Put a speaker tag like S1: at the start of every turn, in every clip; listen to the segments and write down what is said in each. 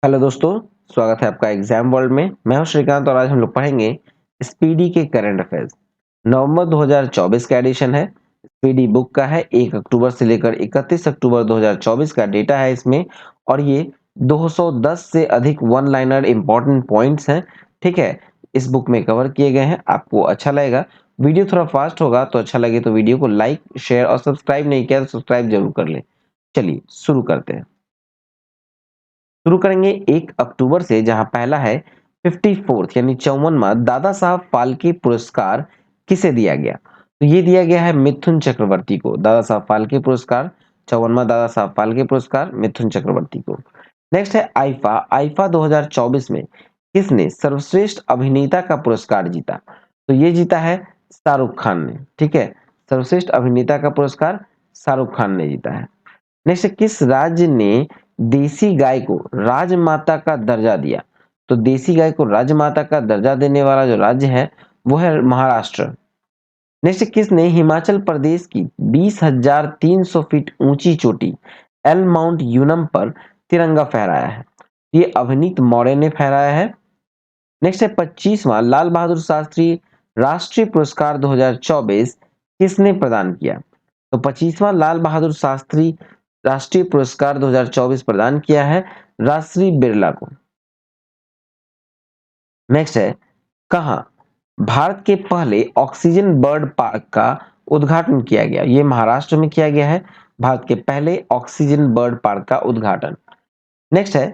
S1: Hello दोस्तों, स्वागत है आपका एग्जाम वर्ल्ड में। मैं हूं श्रीकांत और आज हम लोग पढ़ेंगे स्पीडी के करंट अफेयर्स। नवंबर 2024 का एडिशन है। स्पीडी बुक का है। 1 अक्टूबर से लेकर 31 अक्टूबर 2024 का डेटा है इसमें। और ये 210 से अधिक वन लाइनर इंपॉर्टेंट पॉइंट्स हैं। ठीक है, इस बुक में कवर किए गए हैं। आपको अच्छा लगेगा। वीडियो थोड़ा फास्ट होगा तो अच्छा लगे तो वीडियो को लाइक, शेयर और सब्सक्राइब नहीं किया तो सब्सक्राइब जरूर कर लें। चलिए शुरू करते हैं। शुरू करेंगे 1 अक्टूबर से, जहां पहला है 54th यानी 54वां दादा साहब फाल्के पुरस्कार किसे दिया गया। तो ये दिया गया है मिथुन चक्रवर्ती को। दादा साहब फाल्के पुरस्कार, 54वां दादा साहब फाल्के पुरस्कार मिथुन चक्रवर्ती को। नेक्स्ट है आईफा। आईफा 2024 में किसने सर्वश्रेष्ठ अभिनेता का पुरस्कार जीता। तो ये जीता है शाहरुख खान ने। ठीक है, सर्वश्रेष्ठ अभिनेता का पुरस्कार शाहरुख खान ने जीता है। नेक्स्ट, किस राज्य ने देसी गाय को राजमाता का दर्जा दिया। तो देसी गाय को राजमाता का दर्जा देने वाला जो राज्य है वो है महाराष्ट्र। नेक्स्ट, किसने हिमाचल प्रदेश की 20,300 फीट ऊंची चोटी एल माउंट यूनम पर तिरंगा फहराया है। ये अभिनीत मौर्य ने फहराया है। नेक्स्ट है 25वां लाल बहादुर शास्त्री राष्ट्रीय पुरस्कार 2024 किसने प्रदान किया। तो 25वां लाल बहादुर शास्त्री राष्ट्रीय पुरस्कार 2024 प्रदान किया है राजश्री बिरला को। नेक्स्ट है कहां भारत के पहले ऑक्सीजन बर्ड पार्क का उद्घाटन किया गया। ये महाराष्ट्र में किया गया है भारत के पहले ऑक्सीजन बर्ड पार्क का उद्घाटन। नेक्स्ट है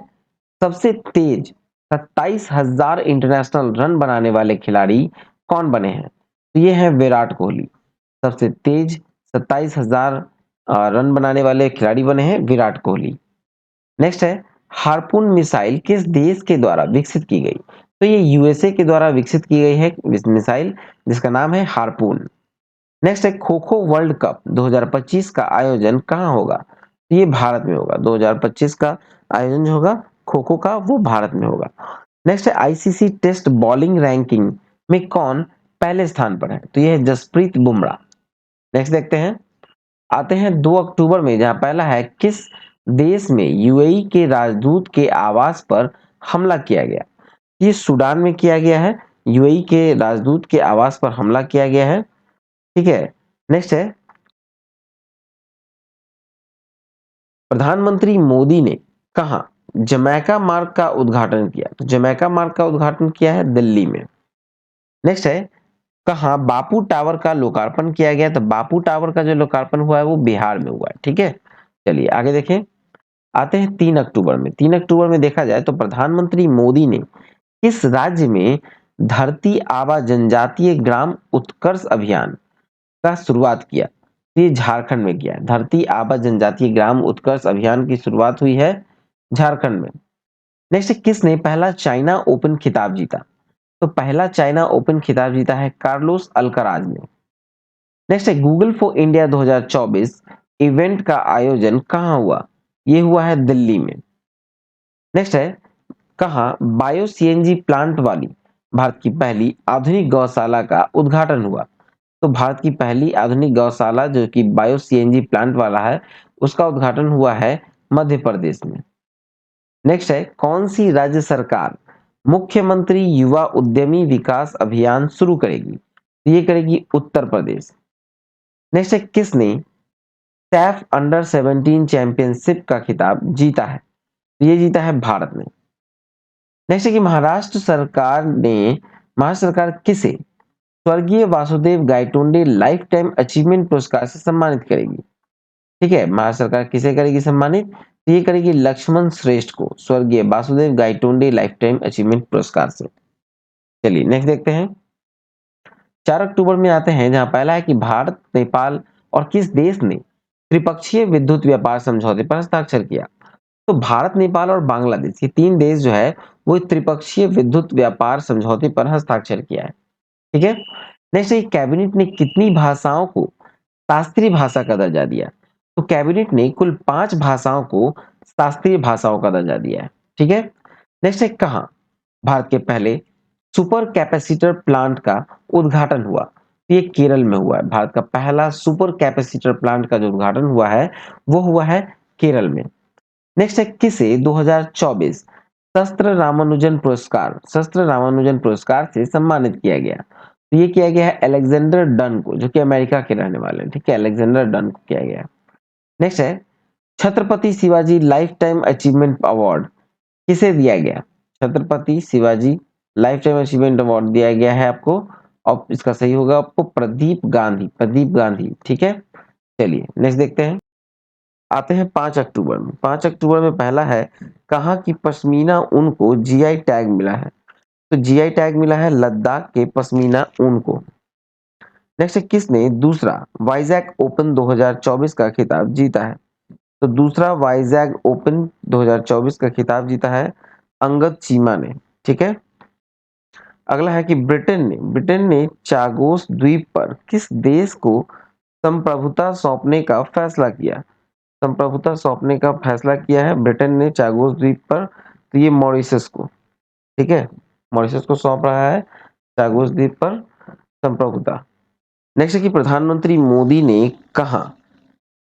S1: सबसे तेज 27,000 इंटरनेशनल रन बनाने वाले खिलाड़ी कौन बने हैं। तो ये है विराट कोहली। सबसे तेज 27,000 रन बनाने वाले खिलाड़ी बने हैं विराट कोहली। नेक्स्ट है हार्पून मिसाइल किस देश के द्वारा विकसित की गई। तो ये यूएसए के द्वारा विकसित की गई है मिसाइल, जिसका नाम है हार्पून। नेक्स्ट है खो खो वर्ल्ड कप 2025 का आयोजन कहाँ होगा। तो ये भारत में होगा। 2025 का आयोजन जो होगा खो खो का वो भारत में होगा। नेक्स्ट है आईसीसी टेस्ट बॉलिंग रैंकिंग में कौन पहले स्थान पर है। तो ये है जसप्रीत बुमराह। नेक्स्ट देखते हैं, आते हैं 2 अक्टूबर में, जहां पहला है किस देश में यूएई के राजदूत के आवास पर हमला किया गया। ये सूडान में किया गया है। यूएई के राजदूत के आवास पर हमला किया गया है। ठीक है, नेक्स्ट है प्रधानमंत्री मोदी ने कहा जमैका मार्ग का उद्घाटन किया। तो जमैका मार्ग का उद्घाटन किया है दिल्ली में। नेक्स्ट है कहा बापू टावर का लोकार्पण किया गया। तो बापू टावर का जो लोकार्पण हुआ है वो बिहार में हुआ है। ठीक है, चलिए आगे देखें। आते हैं 3 अक्टूबर में। 3 अक्टूबर में देखा जाए तो प्रधानमंत्री मोदी ने किस राज्य में धरती आबा जनजातीय ग्राम उत्कर्ष अभियान का शुरुआत किया। ये झारखंड में किया है। धरती आबा जनजातीय ग्राम उत्कर्ष अभियान की शुरुआत हुई है झारखंड में। नेक्स्ट, किसने पहला चाइना ओपन खिताब जीता। तो पहला चाइना ओपन खिताब जीता है कार्लोस अल्कराज ने। नेक्स्ट है गूगल फॉर इंडिया 2024 इवेंट का आयोजन कहाँ हुआ। ये हुआ है दिल्ली में। नेक्स्ट है कहाँ बायो सीएनजी प्लांट वाली भारत की पहली आधुनिक गौशाला का उद्घाटन हुआ। तो भारत की पहली आधुनिक गौशाला जो कि बायो सीएनजी प्लांट वाला है उसका उद्घाटन हुआ है मध्य प्रदेश में। नेक्स्ट है कौन सी राज्य सरकार मुख्यमंत्री युवा उद्यमी विकास अभियान शुरू करेगी। तो ये करेगी उत्तर प्रदेश। नेक्स्ट है किसने सैफ अंडर 17 चैंपियनशिप का खिताब जीता है। तो ये जीता है भारत ने। नेक्स्ट है कि महाराष्ट्र सरकार किसे स्वर्गीय Vasudev Gaitonde life time achievement पुरस्कार से सम्मानित करेगी। ठीक है, महाराष्ट्र सरकार किसे करेगी सम्मानित। तो ये करेगी लक्ष्मण श्रेष्ठ को स्वर्गीय Vasudev Gaitonde life time achievement पुरस्कार से। चलिए नेक्स्ट देखते हैं। 4 अक्टूबर में आते हैं, जहां पहला है कि भारत नेपाल और किस देश ने त्रिपक्षीय विद्युत व्यापार समझौते पर हस्ताक्षर किया। तो भारत नेपाल और बांग्लादेश ये तीन देश जो है वो त्रिपक्षीय विद्युत व्यापार समझौते पर हस्ताक्षर किया है। ठीक है, नेक्स्ट है कैबिनेट ने कितनी भाषाओं को शास्त्रीय भाषा का दर्जा दिया। तो कैबिनेट ने कुल 5 भाषाओं को शास्त्रीय भाषाओं का दर्जा दिया है। ठीक है, नेक्स्ट है कहां भारत के पहले सुपर कैपेसिटर प्लांट का उद्घाटन हुआ। ये केरल में हुआ है। भारत का पहला सुपर कैपेसिटर प्लांट का जो उद्घाटन हुआ है वो हुआ है केरल में। नेक्स्ट है किसे 2024 शस्त्र रामानुजन पुरस्कार से सम्मानित किया गया। तो ये किया गया है अलेक्जेंडर डन को, जो कि अमेरिका के रहने वाले हैं, ठीक है, अलेक्जेंडर डन को किया गया। नेक्स्ट है Chhatrapati Shivaji life time achievement award किसे दिया गया? Chhatrapati Shivaji life time achievement award दिया गया है आपको, और इसका सही होगा आपको प्रदीप गांधी, ठीक है। चलिए नेक्स्ट देखते हैं। आते हैं 5 अक्टूबर में। 5 अक्टूबर में पहला है, कहाँ की पश्मीना ऊन को जीआई टैग मिला है? तो जीआई टैग मिला है लद्दाख के पश्मीना ऊन को। नेक्स्ट है, किसने दूसरा वाइजैक ओपन 2024 का खिताब जीता है? तो दूसरा वाइजैक ओपन 2024 का खिताब जीता है अंगद चीमा ने, ठीक है। अगला है कि ब्रिटेन ने चागोस द्वीप पर किस देश को संप्रभुता सौंपने का फैसला किया? संप्रभुता सौंपने का फैसला किया है ब्रिटेन ने चागोस द्वीप पर, तो ये मॉरिशस को, ठीक है, मॉरिशस को सौंप रहा है चागोस द्वीप पर संप्रभुता। नेक्स्ट है कि प्रधानमंत्री मोदी ने कहा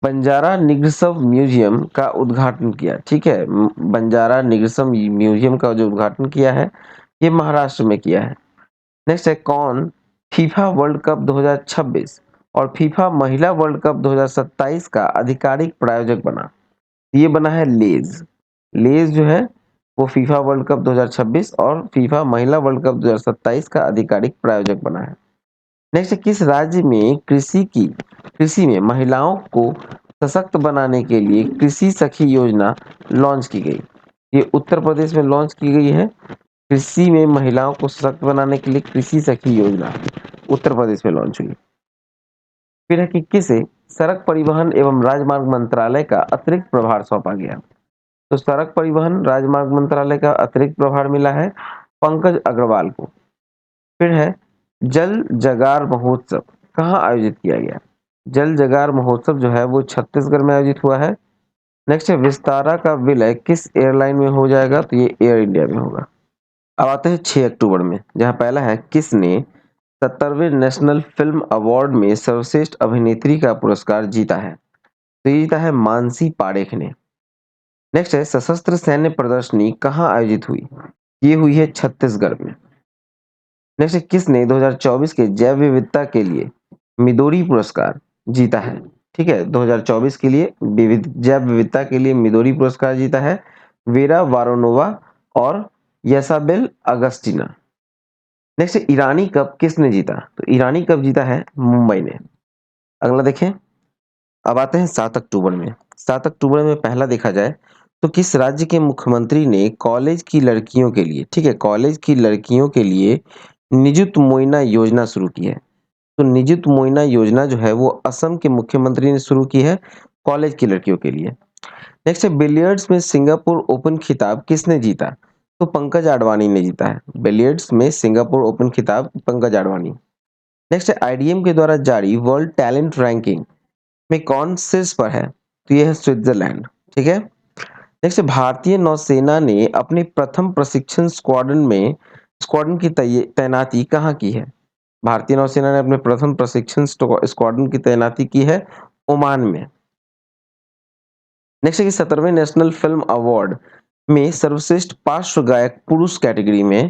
S1: बंजारा निगर्सव म्यूजियम का उद्घाटन किया, ठीक है, बंजारा निगर्सव म्यूजियम का जो उद्घाटन किया है ये महाराष्ट्र में किया है। नेक्स्ट है, कौन फीफा वर्ल्ड कप 2026 और फीफा महिला वर्ल्ड कप 2027 का आधिकारिक प्रायोजक बना? ये बना है लेज। लेज जो है वो फीफा वर्ल्ड कप 2026 और फीफा महिला वर्ल्ड कप 2027 का आधिकारिक प्रायोजक बना है। नेक्स्ट, किस राज्य में कृषि में महिलाओं को सशक्त बनाने के लिए कृषि सखी योजना लॉन्च की गई? ये उत्तर प्रदेश में लॉन्च की गई है। कृषि में महिलाओं को सशक्त बनाने के लिए कृषि सखी योजना उत्तर प्रदेश में लॉन्च हुई। फिर है कि किसे सड़क परिवहन एवं राजमार्ग मंत्रालय का अतिरिक्त प्रभार सौंपा गया? तो सड़क परिवहन राजमार्ग मंत्रालय का अतिरिक्त प्रभार मिला है पंकज अग्रवाल को। फिर है जल जगार महोत्सव कहाँ आयोजित किया गया? जल जगार महोत्सव जो है वो छत्तीसगढ़ में आयोजित हुआ है। नेक्स्ट है विस्तारा का विलय किस एयरलाइन में हो जाएगा? तो ये एयर इंडिया में होगा। अब आते हैं 6 अक्टूबर में, जहां पहला है किसने 70वें नेशनल फिल्म अवार्ड में सर्वश्रेष्ठ अभिनेत्री का पुरस्कार जीता है? तो ये जीता है मानसी पारेख ने। नेक्स्ट है सशस्त्र सैन्य प्रदर्शनी कहाँ आयोजित हुई? ये हुई है छत्तीसगढ़ में। नेक्स्ट है किसने 2024 के जैव विविधता के लिए मिदोरी पुरस्कार जीता है? ठीक है, 2024 के लिए जैव विविधता के लिए मिदोरी पुरस्कार जीता है वेरा वारोनोवा और यसाबेल अगस्टिना। नेक्स्ट, ईरानी कप किसने जीता? तो ईरानी कप जीता है मुंबई ने। अगला देखें। अब आते हैं 7 अक्टूबर में। 7 अक्टूबर में पहला देखा जाए तो किस राज्य के मुख्यमंत्री ने कॉलेज की लड़कियों के लिए, ठीक है, कॉलेज की लड़कियों के लिए निजुत मोइना योजना शुरू की है? तो निजुत मोइना योजना जो है वो असम के मुख्यमंत्री ने शुरू की है कॉलेज की लड़कियों के लिए। नेक्स्ट है बिलियर्ड्स में सिंगापुर ओपन खिताब किसने जीता? तो पंकज आडवाणी ने जीता है। बिलियर्ड्स में सिंगापुर ओपन खिताब पंकज आडवाणी। नेक्स्ट है आईडीएम के द्वारा जारी वर्ल्ड टैलेंट रैंकिंग में कौन शीर्ष पर है? तो ये है स्विट्जरलैंड, ठीक है। नेक्स्ट, भारतीय नौसेना ने अपने प्रथम प्रशिक्षण स्क्वाड्रन की तैनाती कहाँ की है? भारतीय नौसेना ने अपने प्रथम प्रशिक्षण स्क्वाड्रन की तैनाती की है ओमान में। नेक्स्ट है कि 17वें नेशनल फिल्म अवार्ड में सर्वश्रेष्ठ पार्श्व गायक पुरुष कैटेगरी में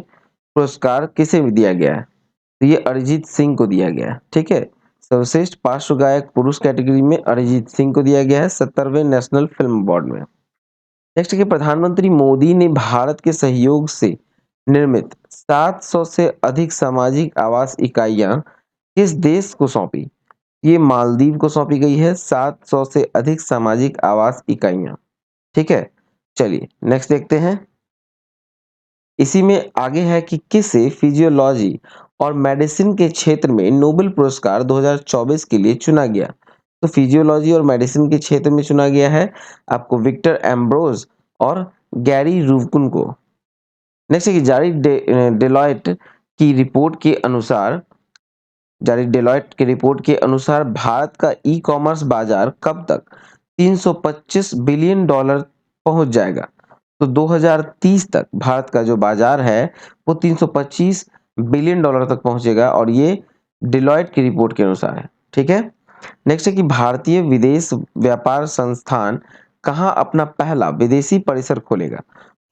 S1: पुरस्कार किसे दिया गया है? तो ये अरिजीत सिंह को दिया गया है, ठीक है। सर्वश्रेष्ठ पार्श्व गायक पुरुष कैटेगरी में अरिजीत सिंह को दिया गया है 17वें नेशनल फिल्म अवार्ड में। नेक्स्ट है कि प्रधानमंत्री मोदी ने भारत के सहयोग से निर्मित 700 से अधिक सामाजिक आवास इकाइयां किस देश को सौंपी? ये मालदीव को सौंपी गई है 700 से अधिक सामाजिक आवास इकाइयां, ठीक है। चलिए नेक्स्ट देखते हैं। इसी में आगे है कि किसे फिजियोलॉजी और मेडिसिन के क्षेत्र में नोबेल पुरस्कार 2024 के लिए चुना गया? तो फिजियोलॉजी और मेडिसिन के क्षेत्र में चुना गया है आपको विक्टर एम्ब्रोज और गैरी रूवकुन को। नेक्स्ट है कि डेलॉयट की रिपोर्ट के अनुसार भारत का ई कॉमर्स बाजार कब तक 325 बिलियन डॉलर पहुंच जाएगा? तो 2030 तक भारत का जो बाजार है वो 325 बिलियन डॉलर तक पहुंचेगा, और ये डेलॉयट की रिपोर्ट के अनुसार है, ठीक है। नेक्स्ट है कि भारतीय विदेश व्यापार संस्थान कहाँ अपना पहला विदेशी परिसर खोलेगा?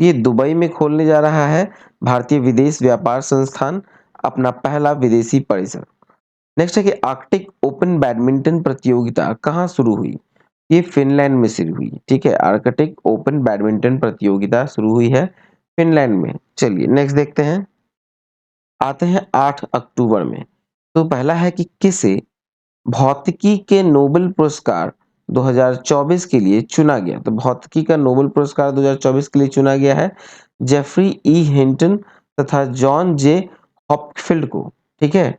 S1: ये दुबई में खोलने जा रहा है भारतीय विदेश व्यापार संस्थान अपना पहला विदेशी परिसर। नेक्स्ट है कि आर्कटिक ओपन बैडमिंटन प्रतियोगिता कहाँ शुरू हुई? ये फिनलैंड में शुरू हुई। ठीक है, आर्कटिक ओपन बैडमिंटन प्रतियोगिता शुरू हुई है फिनलैंड में। चलिए नेक्स्ट देखते हैं। आते हैं 8 अक्टूबर में। तो पहला है कि किसे भौतिकी के नोबेल पुरस्कार 2024 के लिए चुना गया? तो भौतिकी का नोबेल पुरस्कार 2024 के लिए चुना गया है जेफरी ई हिंटन तथा जॉन जे हॉपफील्ड को। ठीक है।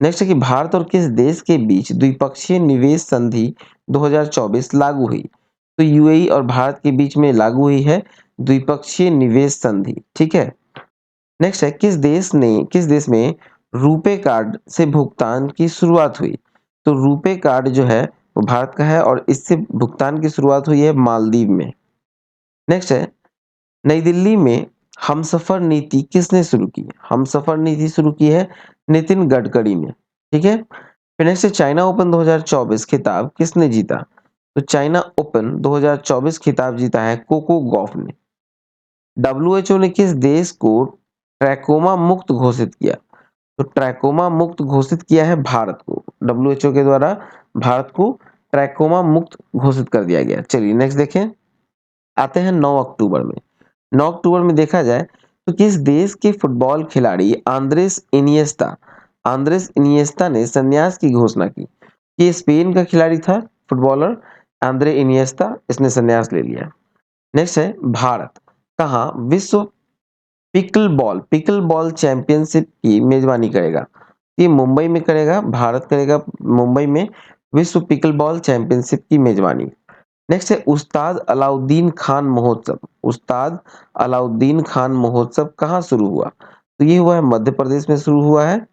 S1: नेक्स्ट है कि भारत और किस देश के बीच द्विपक्षीय निवेश संधि 2024 लागू हुई? तो यूएई और भारत के बीच में लागू हुई है द्विपक्षीय निवेश संधि। ठीक है। नेक्स्ट है किस देश में रुपे कार्ड से भुगतान की शुरुआत हुई? तो रुपे कार्ड जो है वो भारत का है और इससे भुगतान की शुरुआत हुई है मालदीव में। नेक्स्ट है नई दिल्ली में हमसफर नीति किसने शुरू की? हमसफर नीति शुरू की है नितिन गडकरी ने। ठीक है। फिर नेक्स्ट है चाइना ओपन 2024 खिताब किसने जीता? तो चाइना ओपन 2024 खिताब जीता है कोको गॉफ ने। डब्ल्यूएचओ ने किस देश को ट्रैकोमा मुक्त घोषित किया? तो ट्रैकोमा मुक्त घोषित किया है भारत को। डब्ल्यूएचओ के द्वारा भारत को ट्रैकोमा मुक्त घोषित कर दिया गया। चलिए नेक्स्ट देखें। आते हैं 9 अक्टूबर में। 9 अक्टूबर में देखा जाए तो किस देश के फुटबॉल खिलाड़ी आंद्रेस इनिएस्टा ने संन्यास की घोषणा की? ये स्पेन का खिलाड़ी था फुटबॉलर आंद्रे इनिएस्टा, इसने संन्यास ले लिया। नेक्स्ट है भारत कहाँ विश्व पिकल बॉल चैंपियनशिप की मेजबानी करेगा? ये मुंबई में करेगा, भारत करेगा मुंबई में विश्व पिकल बॉल चैंपियनशिप की मेजबानी। नेक्स्ट है उस्ताद अलाउद्दीन खान महोत्सव कहाँ शुरू हुआ? तो ये हुआ है मध्य प्रदेश में शुरू हुआ है।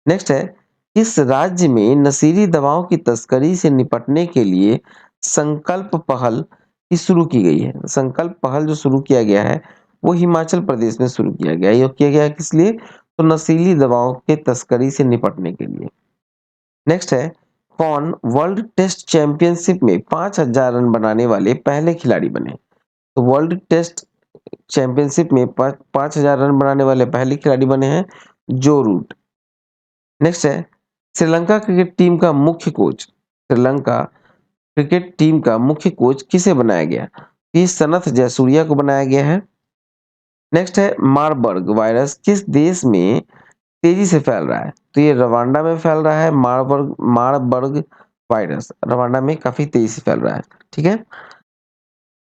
S1: नेक्स्ट है किस राज्य में नशीली दवाओं की तस्करी से निपटने के लिए संकल्प पहल की शुरू की गई है? संकल्प पहल जो शुरू किया गया है वो हिमाचल प्रदेश में शुरू किया गया है। ये किया गया है किस लिए? तो नशीली दवाओं के तस्करी से निपटने के लिए। नेक्स्ट है कौन वर्ल्ड टेस्ट चैंपियनशिप में 5000 रन बनाने वाले पहले खिलाड़ी बने? तो वर्ल्ड टेस्ट चैंपियनशिप में 5000 रन बनाने वाले पहले खिलाड़ी बने हैं जो रूट। नेक्स्ट है श्रीलंका क्रिकेट टीम का मुख्य कोच किसे बनाया गया? ये सनथ जयसूर्या को बनाया गया है। नेक्स्ट है मारबर्ग वायरस किस देश में तेजी से फैल रहा है? तो ये रवांडा में फैल रहा है। मारबर्ग वायरस रवांडा में काफी तेजी से फैल रहा है। ठीक है।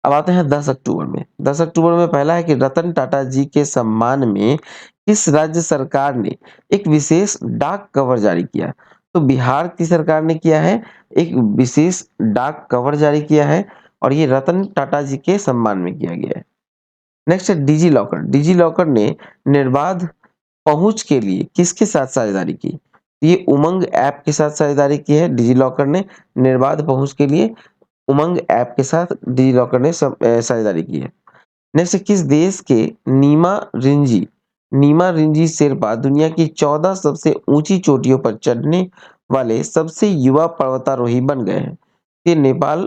S1: अब आते हैं 10 अक्टूबर में। 10 अक्टूबर में पहला है कि रतन टाटा जी के सम्मान में किस राज्य सरकार ने एक विशेष डाक कवर जारी किया? तो बिहार की सरकार ने किया है, एक विशेष डाक कवर जारी किया है और ये रतन टाटा जी के सम्मान में किया गया है। नेक्स्ट है डिजी लॉकर। डिजी लॉकर ने निर्बाध पहुंच के लिए किसके साथ साझेदारी की? ये उमंग ऐप के साथ साझेदारी की है डिजी लॉकर ने। निर्बाध पहुंच के लिए उमंग ऐप के साथ डिजी लॉकर ने साझेदारी की है। नेक्स्ट किस देश के नीमा रिंजी शेरपा दुनिया की 14 सबसे ऊंची चोटियों पर चढ़ने वाले सबसे युवा पर्वतारोही बन गए हैं? ये नेपाल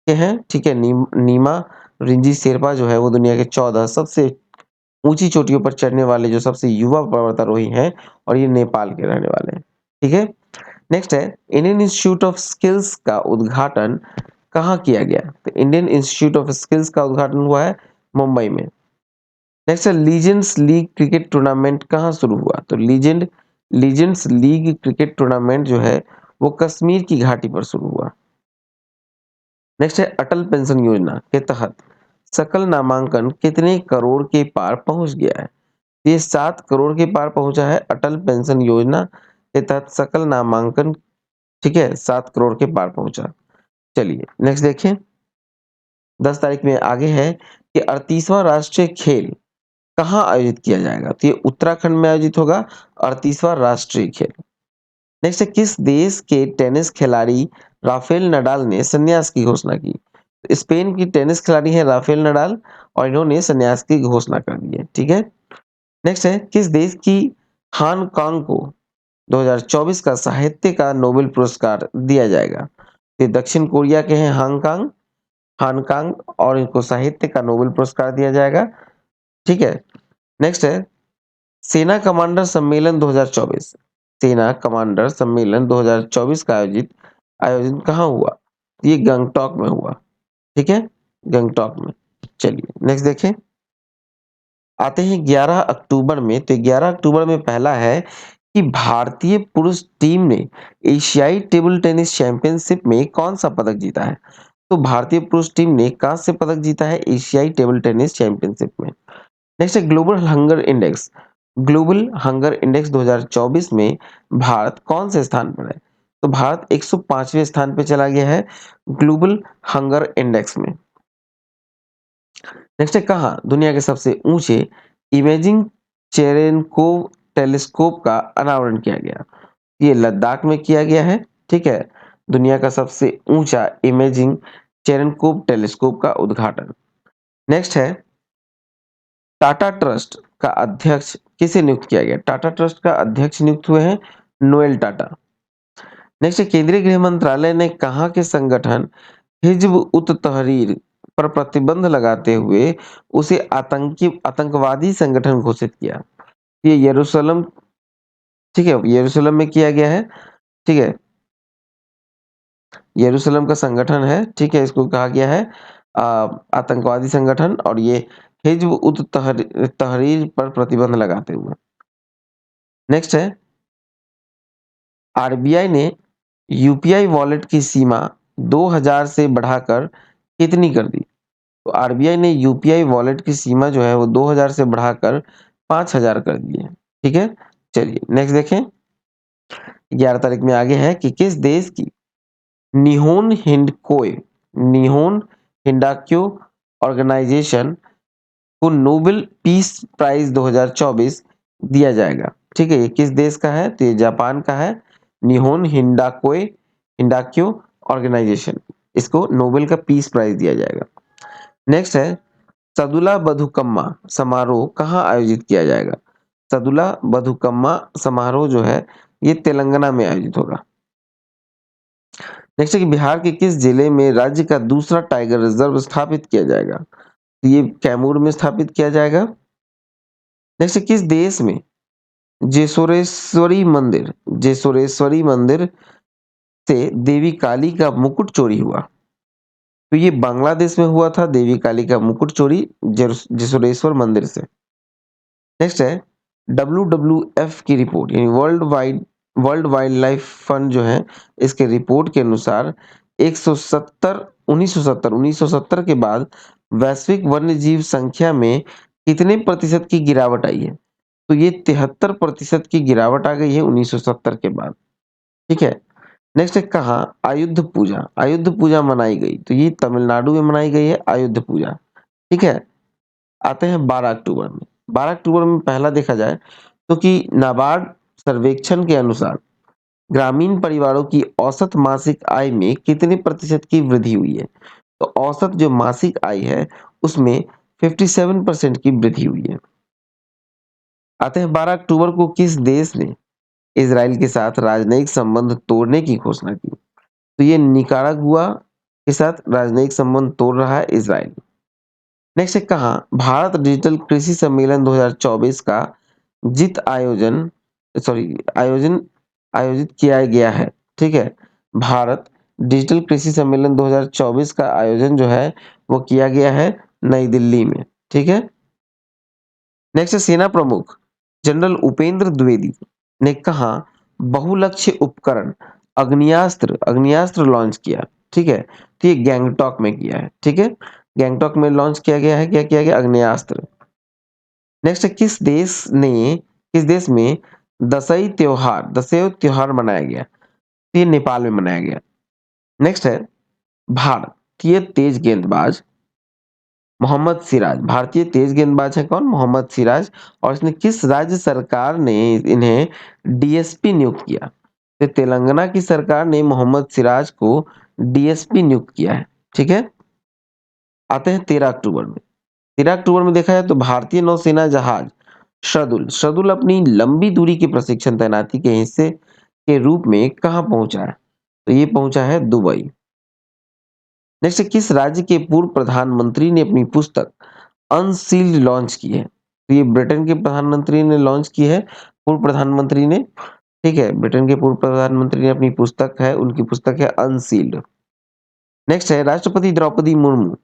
S1: के हैं। ठीक है। नीमा रिंजी शेरपा जो है वो दुनिया के 14 सबसे ऊंची चोटियों पर चढ़ने वाले जो सबसे युवा पर्वतारोही हैं और ये नेपाल के रहने वाले हैं। ठीक है। नेक्स्ट है इंडियन इंस्टीट्यूट ऑफ स्किल्स का उद्घाटन कहाँ किया गया? तो इंडियन इंस्टीट्यूट ऑफ स्किल्स का उद्घाटन हुआ है मुंबई में। नेक्स्ट है लीजेंड्स लीग क्रिकेट टूर्नामेंट कहाँ शुरू हुआ? तो लीजेंड्स लीग क्रिकेट टूर्नामेंट जो है वो कश्मीर की घाटी पर शुरू हुआ। नेक्स्ट है अटल पेंशन योजना के तहत सकल नामांकन कितने करोड़ के पार पहुंच गया है? ये 7 करोड़ के पार पहुंचा है अटल पेंशन योजना के तहत सकल नामांकन। ठीक है, 7 करोड़ के पार पहुंचा। चलिए नेक्स्ट देखें। 10 तारीख में आगे है कि 38वां राष्ट्रीय खेल कहाँ आयोजित किया जाएगा? तो ये उत्तराखंड में आयोजित होगा 38वां राष्ट्रीय खेल। नेक्स्ट है किस देश के टेनिस खिलाड़ी राफेल नडाल ने संन्यास की घोषणा की? तो स्पेन की टेनिस खिलाड़ी है राफेल नडाल और इन्होंने संन्यास की घोषणा कर दी है। ठीक है। नेक्स्ट है किस देश की हांगकांग को 2024 का साहित्य का नोबेल पुरस्कार दिया जाएगा? ये दक्षिण कोरिया के हैं हांगकांग हांगकांग, और इनको साहित्य का नोबेल पुरस्कार दिया जाएगा। ठीक है। नेक्स्ट है सेना कमांडर सम्मेलन 2024। सेना कमांडर सम्मेलन 2024 का आयोजन कहाँ हुआ? ये गंगटोक में हुआ। ठीक है, गंगटोक में। चलिए नेक्स्ट देखें। आते हैं 11 अक्टूबर में। तो 11 अक्टूबर में पहला है कि भारतीय पुरुष टीम ने एशियाई टेबल टेनिस चैंपियनशिप में कौन सा पदक जीता है? तो भारतीय पुरुष टीम ने कांस्य पदक जीता है एशियाई टेबल टेनिस चैंपियनशिप में। नेक्स्ट है global hunger index. Global hunger index 2024 में भारत कौन से स्थान पर है? तो भारत 105वें स्थान पे चला गया है ग्लोबल हंगर इंडेक्स में। नेक्स्ट है कहाँ दुनिया के सबसे ऊंचे इमेजिंग चेरेनकोव टेलीस्कोप का अनावरण किया गया? ये लद्दाख में किया गया है। ठीक है, दुनिया का सबसे ऊंचा इमेजिंग चेरेनकोव टेलीस्कोप का उद्घाटन। नेक्स्ट है टाटा ट्रस्ट का अध्यक्ष किसे नियुक्त किया गया? टाटा ट्रस्ट का अध्यक्ष नियुक्त हुए हैं नोएल टाटा। नेक्स्ट है केंद्रीय गृह मंत्रालय ने कहाँ के संगठन हिज्ब उत तहरीर पर प्रतिबंध लगाते हुए उसे आतंकवादी संगठन घोषित किया? ये यरूशलेम, ठीक है, यरूशलेम में किया गया है। ठीक है, यरूशलेम का संगठन है। ठीक है, इसको कहा गया है आतंकवादी संगठन, और ये हिज्ब उत तहरीर पर प्रतिबंध लगाते हुए। नेक्स्ट है आरबीआई ने यूपीआई वॉलेट की सीमा 2000 से बढ़ाकर कितनी कर दी? तो आरबीआई ने यूपीआई वॉलेट की सीमा जो है वो 2000 से बढ़ाकर 5000 कर दी है। ठीक है, चलिए नेक्स्ट देखें। 11 तारीख में आगे है कि किस देश की निहोन हिंडाक्यो ऑर्गेनाइजेशन को नोबेल पीस प्राइज 2024 दिया जाएगा? ठीक है, ये किस देश का है? तो ये जापान का है। निहोन हिंडाक्यो ऑर्गेनाइजेशन, इसको नोबेल का पीस प्राइज दिया जाएगा। नेक्स्ट है सदुला बथुकम्मा समारोह कहाँ आयोजित किया जाएगा? सदुला बथुकम्मा समारोह जो है ये तेलंगाना में आयोजित होगा। नेक्स्ट है कि बिहार के किस जिले में राज्य का दूसरा टाइगर रिजर्व स्थापित किया जाएगा? तो ये कैमूर में स्थापित किया जाएगा। नेक्स्ट है किस देश में जेसोरेश्वरी मंदिर से देवी काली का मुकुट चोरी हुआ? तो ये बांग्लादेश में हुआ था देवी काली का मुकुट चोरी जेसोरेश्वर मंदिर से। नेक्स्ट है WWF की रिपोर्ट यानी वर्ल्ड वाइल्ड लाइफ फंड जो है इसके रिपोर्ट के अनुसार 1970 के बाद वैश्विक वन्य जीव संख्या में कितने प्रतिशत की गिरावट आई है? तो ये 73% की गिरावट आ गई है 1970 के बाद। ठीक है, नेक्स्ट है कहाँ आयुध पूजा मनाई गई? तो ये तमिलनाडु में मनाई गई है आयुध पूजा। ठीक है, आते हैं 12 अक्टूबर में। 12 अक्टूबर में पहला देखा जाए तो कि नाबार्ड सर्वेक्षण के अनुसार ग्रामीण परिवारों की औसत मासिक आय में कितने प्रतिशत की वृद्धि हुई है? तो औसत जो मासिक आय है उसमें 57% की वृद्धि हुई है। आते हैं 12 अक्टूबर को किस देश ने इजराइल के साथ राजनयिक संबंध तोड़ने की घोषणा की? तो ये निकारागुआ के साथ राजनयिक संबंध तोड़ रहा है इजराइल। नेक्स्ट है कहाँ भारत डिजिटल कृषि सम्मेलन 2024 का जित आयोजन सॉरी आयोजन आयोजित किया गया है? ठीक है, भारत डिजिटल कृषि सम्मेलन 2024 का आयोजन जो है वो किया गया है नई दिल्ली में। ठीक है, नेक्स्ट है सेना प्रमुख जनरल उपेंद्र द्विवेदी ने कहा बहुलक्ष्य उपकरण अग्नियास्त्र लॉन्च किया? ठीक है, तो ये गैंगटॉक में किया है। ठीक है, गैंगटॉक में लॉन्च किया गया है, क्या किया गया? अग्नियास्त्र। नेक्स्ट है किस देश में दसैं त्योहार मनाया गया? तो ये नेपाल में मनाया गया। नेक्स्ट है भारतीय तेज गेंदबाज मोहम्मद सिराज। भारतीय तेज गेंदबाज है कौन? मोहम्मद सिराज। और इसने किस राज्य सरकार ने इन्हें डीएसपी नियुक्त किया? तो तेलंगाना की सरकार ने मोहम्मद सिराज को डीएसपी नियुक्त किया है। ठीक है, आते हैं 13 अक्टूबर में। 13 अक्टूबर में देखा जाए तो भारतीय नौसेना जहाज शरदुल अपनी लंबी दूरी की प्रशिक्षण तैनाती के हिस्से के रूप में कहाँ पहुंचा है? तो ये पहुंचा है दुबई। नेक्स्ट है, किस राज्य के पूर्व प्रधानमंत्री ने अपनी पुस्तक अनसील्ड लॉन्च की है? तो ये ब्रिटेन के प्रधानमंत्री ने लॉन्च की है, पूर्व प्रधानमंत्री ने। ठीक है, ब्रिटेन के पूर्व प्रधानमंत्री ने अपनी पुस्तक है, उनकी पुस्तक है अनसील्ड। नेक्स्ट है, राष्ट्रपति द्रौपदी मुर्मू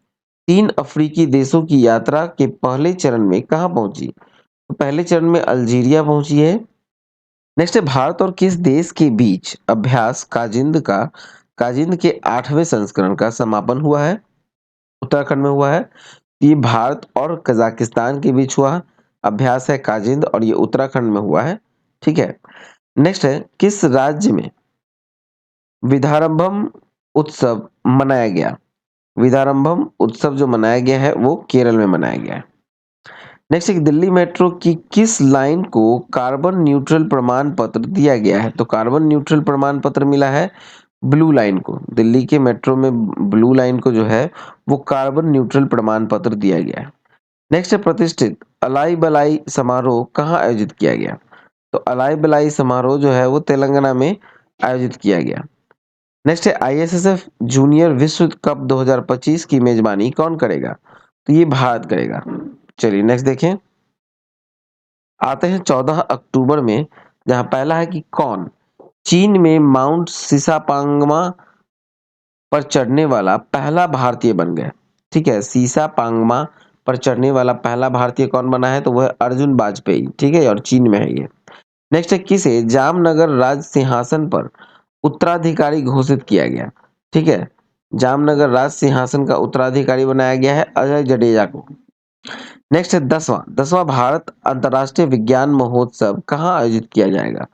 S1: 3 अफ्रीकी देशों की यात्रा के पहले चरण में कहाँ पहुंची? तो पहले चरण में अल्जीरिया पहुंची है। नेक्स्ट है, भारत और किस देश के बीच अभ्यास काजिंद के 8वें संस्करण का समापन हुआ है? उत्तराखंड में हुआ है। ये भारत और कजाकिस्तान के बीच हुआ अभ्यास है काजिंद, और ये उत्तराखंड में हुआ है। ठीक है। नेक्स्ट है, किस राज्य में विधारंभम उत्सव मनाया गया? विधारंभम उत्सव जो मनाया गया है वो केरल में मनाया गया है। नेक्स्ट एक, दिल्ली मेट्रो की किस लाइन को कार्बन न्यूट्रल प्रमाण पत्र दिया गया है? तो कार्बन न्यूट्रल प्रमाण पत्र मिला है ब्लू लाइन को। दिल्ली के मेट्रो में ब्लू लाइन को जो है वो कार्बन न्यूट्रल प्रमाण पत्र दिया गया है। नेक्स्ट है, प्रतिष्ठित अलाई बलाई समारोह कहाँ आयोजित किया गया? तो अलाई बलाई समारोह जो है वो तेलंगाना में आयोजित किया गया। नेक्स्ट है, आईएसएसएफ जूनियर विश्व कप 2025 की मेजबानी कौन करेगा? तो ये भारत करेगा। चलिए नेक्स्ट देखें। आते हैं 14 अक्टूबर में, जहां पहला है कि कौन चीन में माउंट सीसापांगमा पर चढ़ने वाला पहला भारतीय बन गया। ठीक है, सीसापांगमा पर चढ़ने वाला पहला भारतीय कौन बना है? तो वह अर्जुन वाजपेयी। ठीक है, और चीन में है ये। नेक्स्ट है, किसे जामनगर राज सिंहासन पर उत्तराधिकारी घोषित किया गया? ठीक है, जामनगर राज सिंहासन का उत्तराधिकारी बनाया गया है अजय जडेजा को। नेक्स्ट है, दसवां भारत अंतर्राष्ट्रीय विज्ञान महोत्सव कहाँ आयोजित किया जाएगा?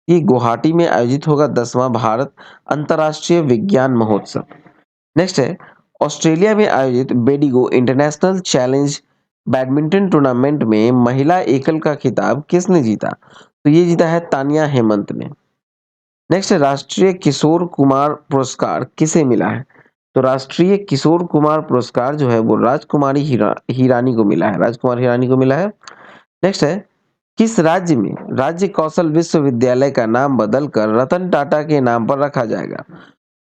S1: ये गुवाहाटी में आयोजित होगा 10वां भारत अंतर्राष्ट्रीय विज्ञान महोत्सव। नेक्स्ट है, ऑस्ट्रेलिया में आयोजित बेडिगो इंटरनेशनल चैलेंज बैडमिंटन टूर्नामेंट में महिला एकल का खिताब किसने जीता? तो ये जीता है तानिया हेमंत ने। नेक्स्ट है, राष्ट्रीय किशोर कुमार पुरस्कार किसे मिला है? तो राष्ट्रीय किशोर कुमार पुरस्कार जो है वो राजकुमारी हिरानी को मिला है, राजकुमार हिरानी को मिला है। नेक्स्ट है, किस राज्य में राज्य कौशल विश्वविद्यालय का नाम बदलकर रतन टाटा के नाम पर रखा जाएगा?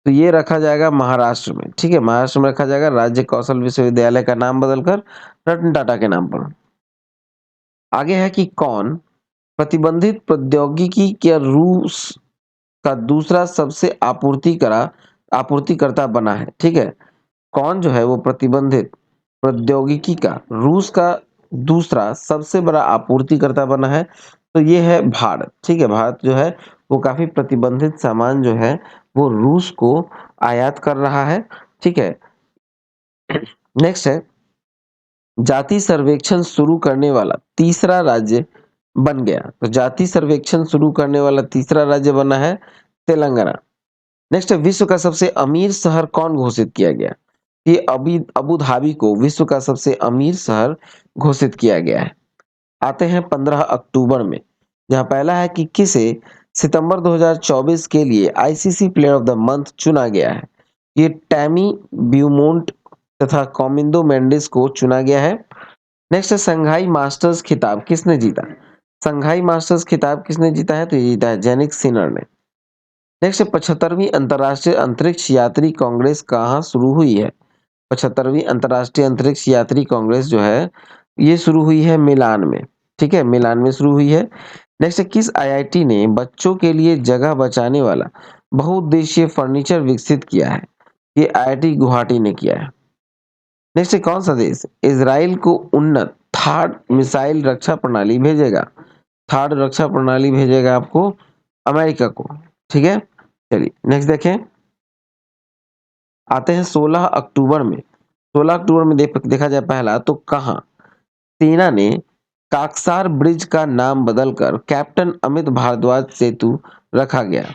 S1: तो ये रखा जाएगा महाराष्ट्र में। ठीक है, महाराष्ट्र में रखा जाएगा राज्य कौशल विश्वविद्यालय का नाम बदलकर रतन टाटा के नाम पर। आगे है कि कौन प्रतिबंधित प्रौद्योगिकी के रूस का दूसरा सबसे आपूर्तिकर्ता बना है? ठीक है, कौन जो है वो प्रतिबंधित प्रौद्योगिकी का रूस का दूसरा सबसे बड़ा आपूर्तिकर्ता बना है? तो ये है भारत। ठीक है, भारत जो है वो काफी प्रतिबंधित सामान जो है वो रूस को आयात कर रहा है। ठीक है। नेक्स्ट है, जाति सर्वेक्षण शुरू करने वाला तीसरा राज्य बन गया। तो जाति सर्वेक्षण शुरू करने वाला तीसरा राज्य बना है तेलंगाना। नेक्स्ट है, विश्व का सबसे अमीर शहर कौन घोषित किया गया? ये अभी अबू धाबी को विश्व का सबसे अमीर शहर घोषित किया गया है। आते हैं 15 अक्टूबर में, जहां पहला है कि किसे सितंबर 2024 के लिए ICC player of the month चुना गया है? ये टैमी ब्यूमोंट तथा कॉमिंदो मेंडिस को चुना गया है। नेक्स्ट है, संघाई मास्टर्स खिताब किसने जीता? संघाई मास्टर्स खिताब किसने जीता है? तो ये जीता है जेनिक सिनर ने। नेक्स्ट 75वीं अंतर्राष्ट्रीय अंतरिक्ष यात्री कांग्रेस कहाँ शुरू हुई है? 75वीं अंतर्राष्ट्रीय अंतरिक्ष यात्री कांग्रेस जो है ये शुरू हुई है मिलान में। ठीक है, मिलान में शुरू हुई है। नेक्स्ट, किस आईआईटी ने बच्चों के लिए जगह बचाने वाला बहुउद्देशीय फर्नीचर विकसित किया है? ये आईआईटी गुवाहाटी ने किया है। नेक्स्ट, कौन सा देश इजराइल को उन्नत थार्ड मिसाइल रक्षा प्रणाली भेजेगा? थार्ड रक्षा प्रणाली भेजेगा आपको अमेरिका को। ठीक है, चलिए नेक्स्ट देखें। आते हैं 16 अक्टूबर में। 16 अक्टूबर में देखा जाए पहला तो कहाँ सेना ने काकसार ब्रिज का नाम बदलकर कैप्टन अमित भारद्वाज सेतु रखा गया।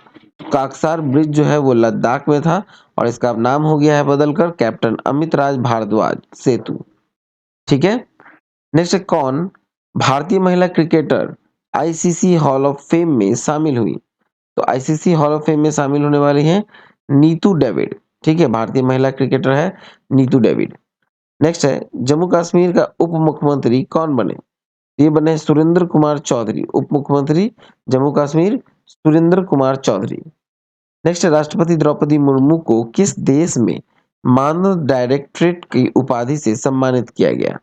S1: काकसार ब्रिज जो है वो लद्दाख में था और इसका अब नाम हो गया है बदलकर कैप्टन अमित राज भारद्वाज सेतु। ठीक है। नेक्स्ट, कौन भारतीय महिला cricketer ICC hall of fame में शामिल हुई? तो आईसीसी हॉल ऑफ फेम में शामिल होने वाली हैं नीतू डेविड। ठीक है, भारतीय महिला क्रिकेटर है नीतू डेविड। नेक्स्ट है, जम्मू कश्मीर का उप मुख्यमंत्री कौन बने? ये बने सुरेंद्र कुमार चौधरी। उप मुख्यमंत्री जम्मू कश्मीर सुरेंद्र कुमार चौधरी। नेक्स्ट, राष्ट्रपति द्रौपदी मुर्मू को किस देश में मानद डायरेक्टरेट की उपाधि से सम्मानित किया गया?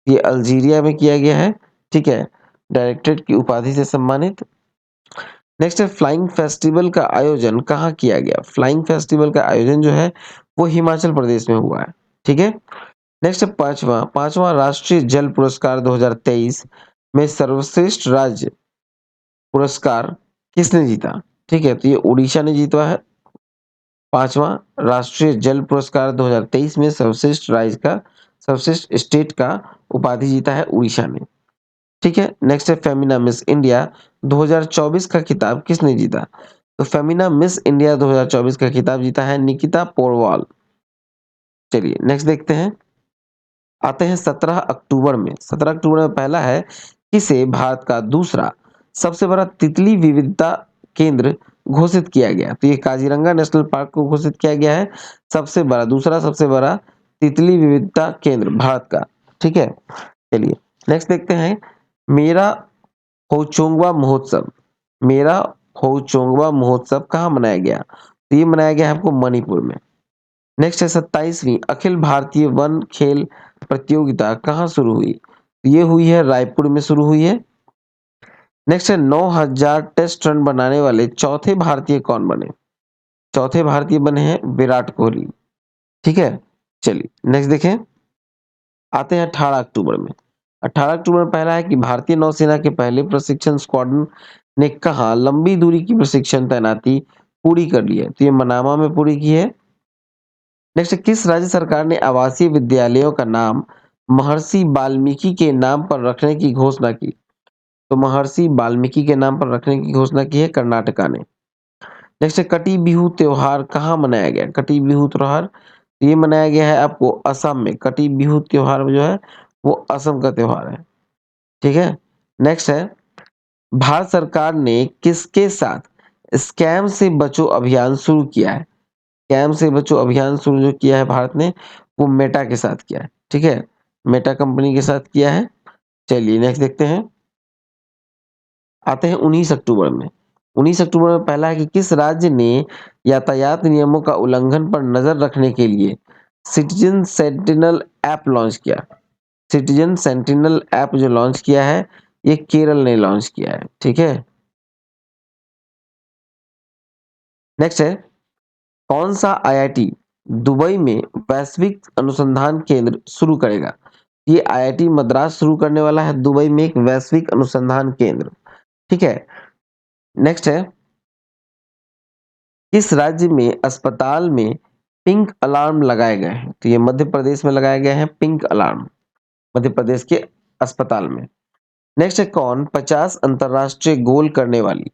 S1: ये अल्जीरिया में किया गया है, ठीक है, डायरेक्टरेट की उपाधि से सम्मानित। नेक्स्ट है फ्लाइंग फेस्टिवल का आयोजन कहाँ किया गया? फ्लाइंग फेस्टिवल का आयोजन जो है वो हिमाचल प्रदेश में हुआ है, ठीक है। नेक्स्ट है पांचवा राष्ट्रीय जल पुरस्कार 2023 में सर्वश्रेष्ठ राज्य पुरस्कार किसने जीता? ठीक है, तो ये उड़ीसा ने जीता है। पांचवा राष्ट्रीय जल पुरस्कार 2023 में सर्वश्रेष्ठ स्टेट का उपाधि जीता है उड़ीसा ने, ठीक है। नेक्स्ट है फेमिना मिस इंडिया 2024 का खिताब किसने जीता? तो फेमिना मिस इंडिया 2024 का खिताब जीता है निकिता पोरवाल। चलिए नेक्स्ट देखते हैं। आते हैं 17 अक्टूबर में। 17 अक्टूबर में पहला है किसे भारत का दूसरा सबसे बड़ा तितली विविधता केंद्र घोषित किया गया? तो ये काजीरंगा नेशनल पार्क को घोषित किया गया है दूसरा सबसे बड़ा तितली विविधता केंद्र भारत का, ठीक है। चलिए नेक्स्ट देखते हैं। मेरा होचोंगवा महोत्सव मेरा होचोंगवा महोत्सव कहाँ मनाया गया? तो ये मनाया गया है आपको मणिपुर में। नेक्स्ट है 27वीं अखिल भारतीय वन खेल प्रतियोगिता कहाँ शुरू हुई? ये हुई है रायपुर में शुरू हुई है। नेक्स्ट है 9000 टेस्ट रन बनाने वाले चौथे भारतीय कौन बने? चौथे भारतीय बने हैं विराट कोहली, ठीक है। चलिए नेक्स्ट देखें। आते हैं 18 अक्टूबर में। 18 अक्टूबर में पहला है कि भारतीय नौसेना के पहले प्रशिक्षण स्क्वाड्रन ने कहा लंबी दूरी की प्रशिक्षण तैनाती पूरी कर ली है? तो ये मनामा में पूरी की है। नेक्स्ट, किस राज्य सरकार ने आवासीय विद्यालयों का नाम महर्षि वाल्मीकि के नाम पर रखने की घोषणा की? तो महर्षि वाल्मीकि के नाम पर रखने की घोषणा की है कर्नाटका ने। नेक्स्ट है कटी बिहू त्योहार कहाँ मनाया गया? कटी बिहू त्योहार ये मनाया गया है आपको असम में। कटी बिहू त्योहार जो है वो असम का त्योहार है, ठीक है। नेक्स्ट है भारत सरकार ने किसके साथ स्कैम से बचो अभियान शुरू किया है? स्कैम से बचो अभियान शुरू जो किया है भारत ने वो मेटा के साथ किया है, ठीक है। मेटा कंपनी के साथ किया है। चलिए नेक्स्ट देखते हैं। आते हैं 19 अक्टूबर में। 19 अक्टूबर में पहला है कि किस राज्य ने यातायात नियमों का उल्लंघन पर नजर रखने के लिए सिटीजन सेंटिनल ऐप लॉन्च किया? सिटीजन सेंटिनल ऐप जो लॉन्च किया है ये केरल ने लॉन्च किया है, ठीक है। नेक्स्ट है कौन सा आईआईटी दुबई में वैश्विक अनुसंधान केंद्र शुरू करेगा? ये आईआईटी मद्रास शुरू करने वाला है दुबई में एक वैश्विक अनुसंधान केंद्र, ठीक है। नेक्स्ट है किस राज्य में अस्पताल में पिंक अलार्म लगाए गए हैं? तो ये मध्य प्रदेश में लगाए गए हैं पिंक अलार्म, मध्य प्रदेश के अस्पताल में। नेक्स्ट है कौन 50 अंतरराष्ट्रीय गोल करने वाली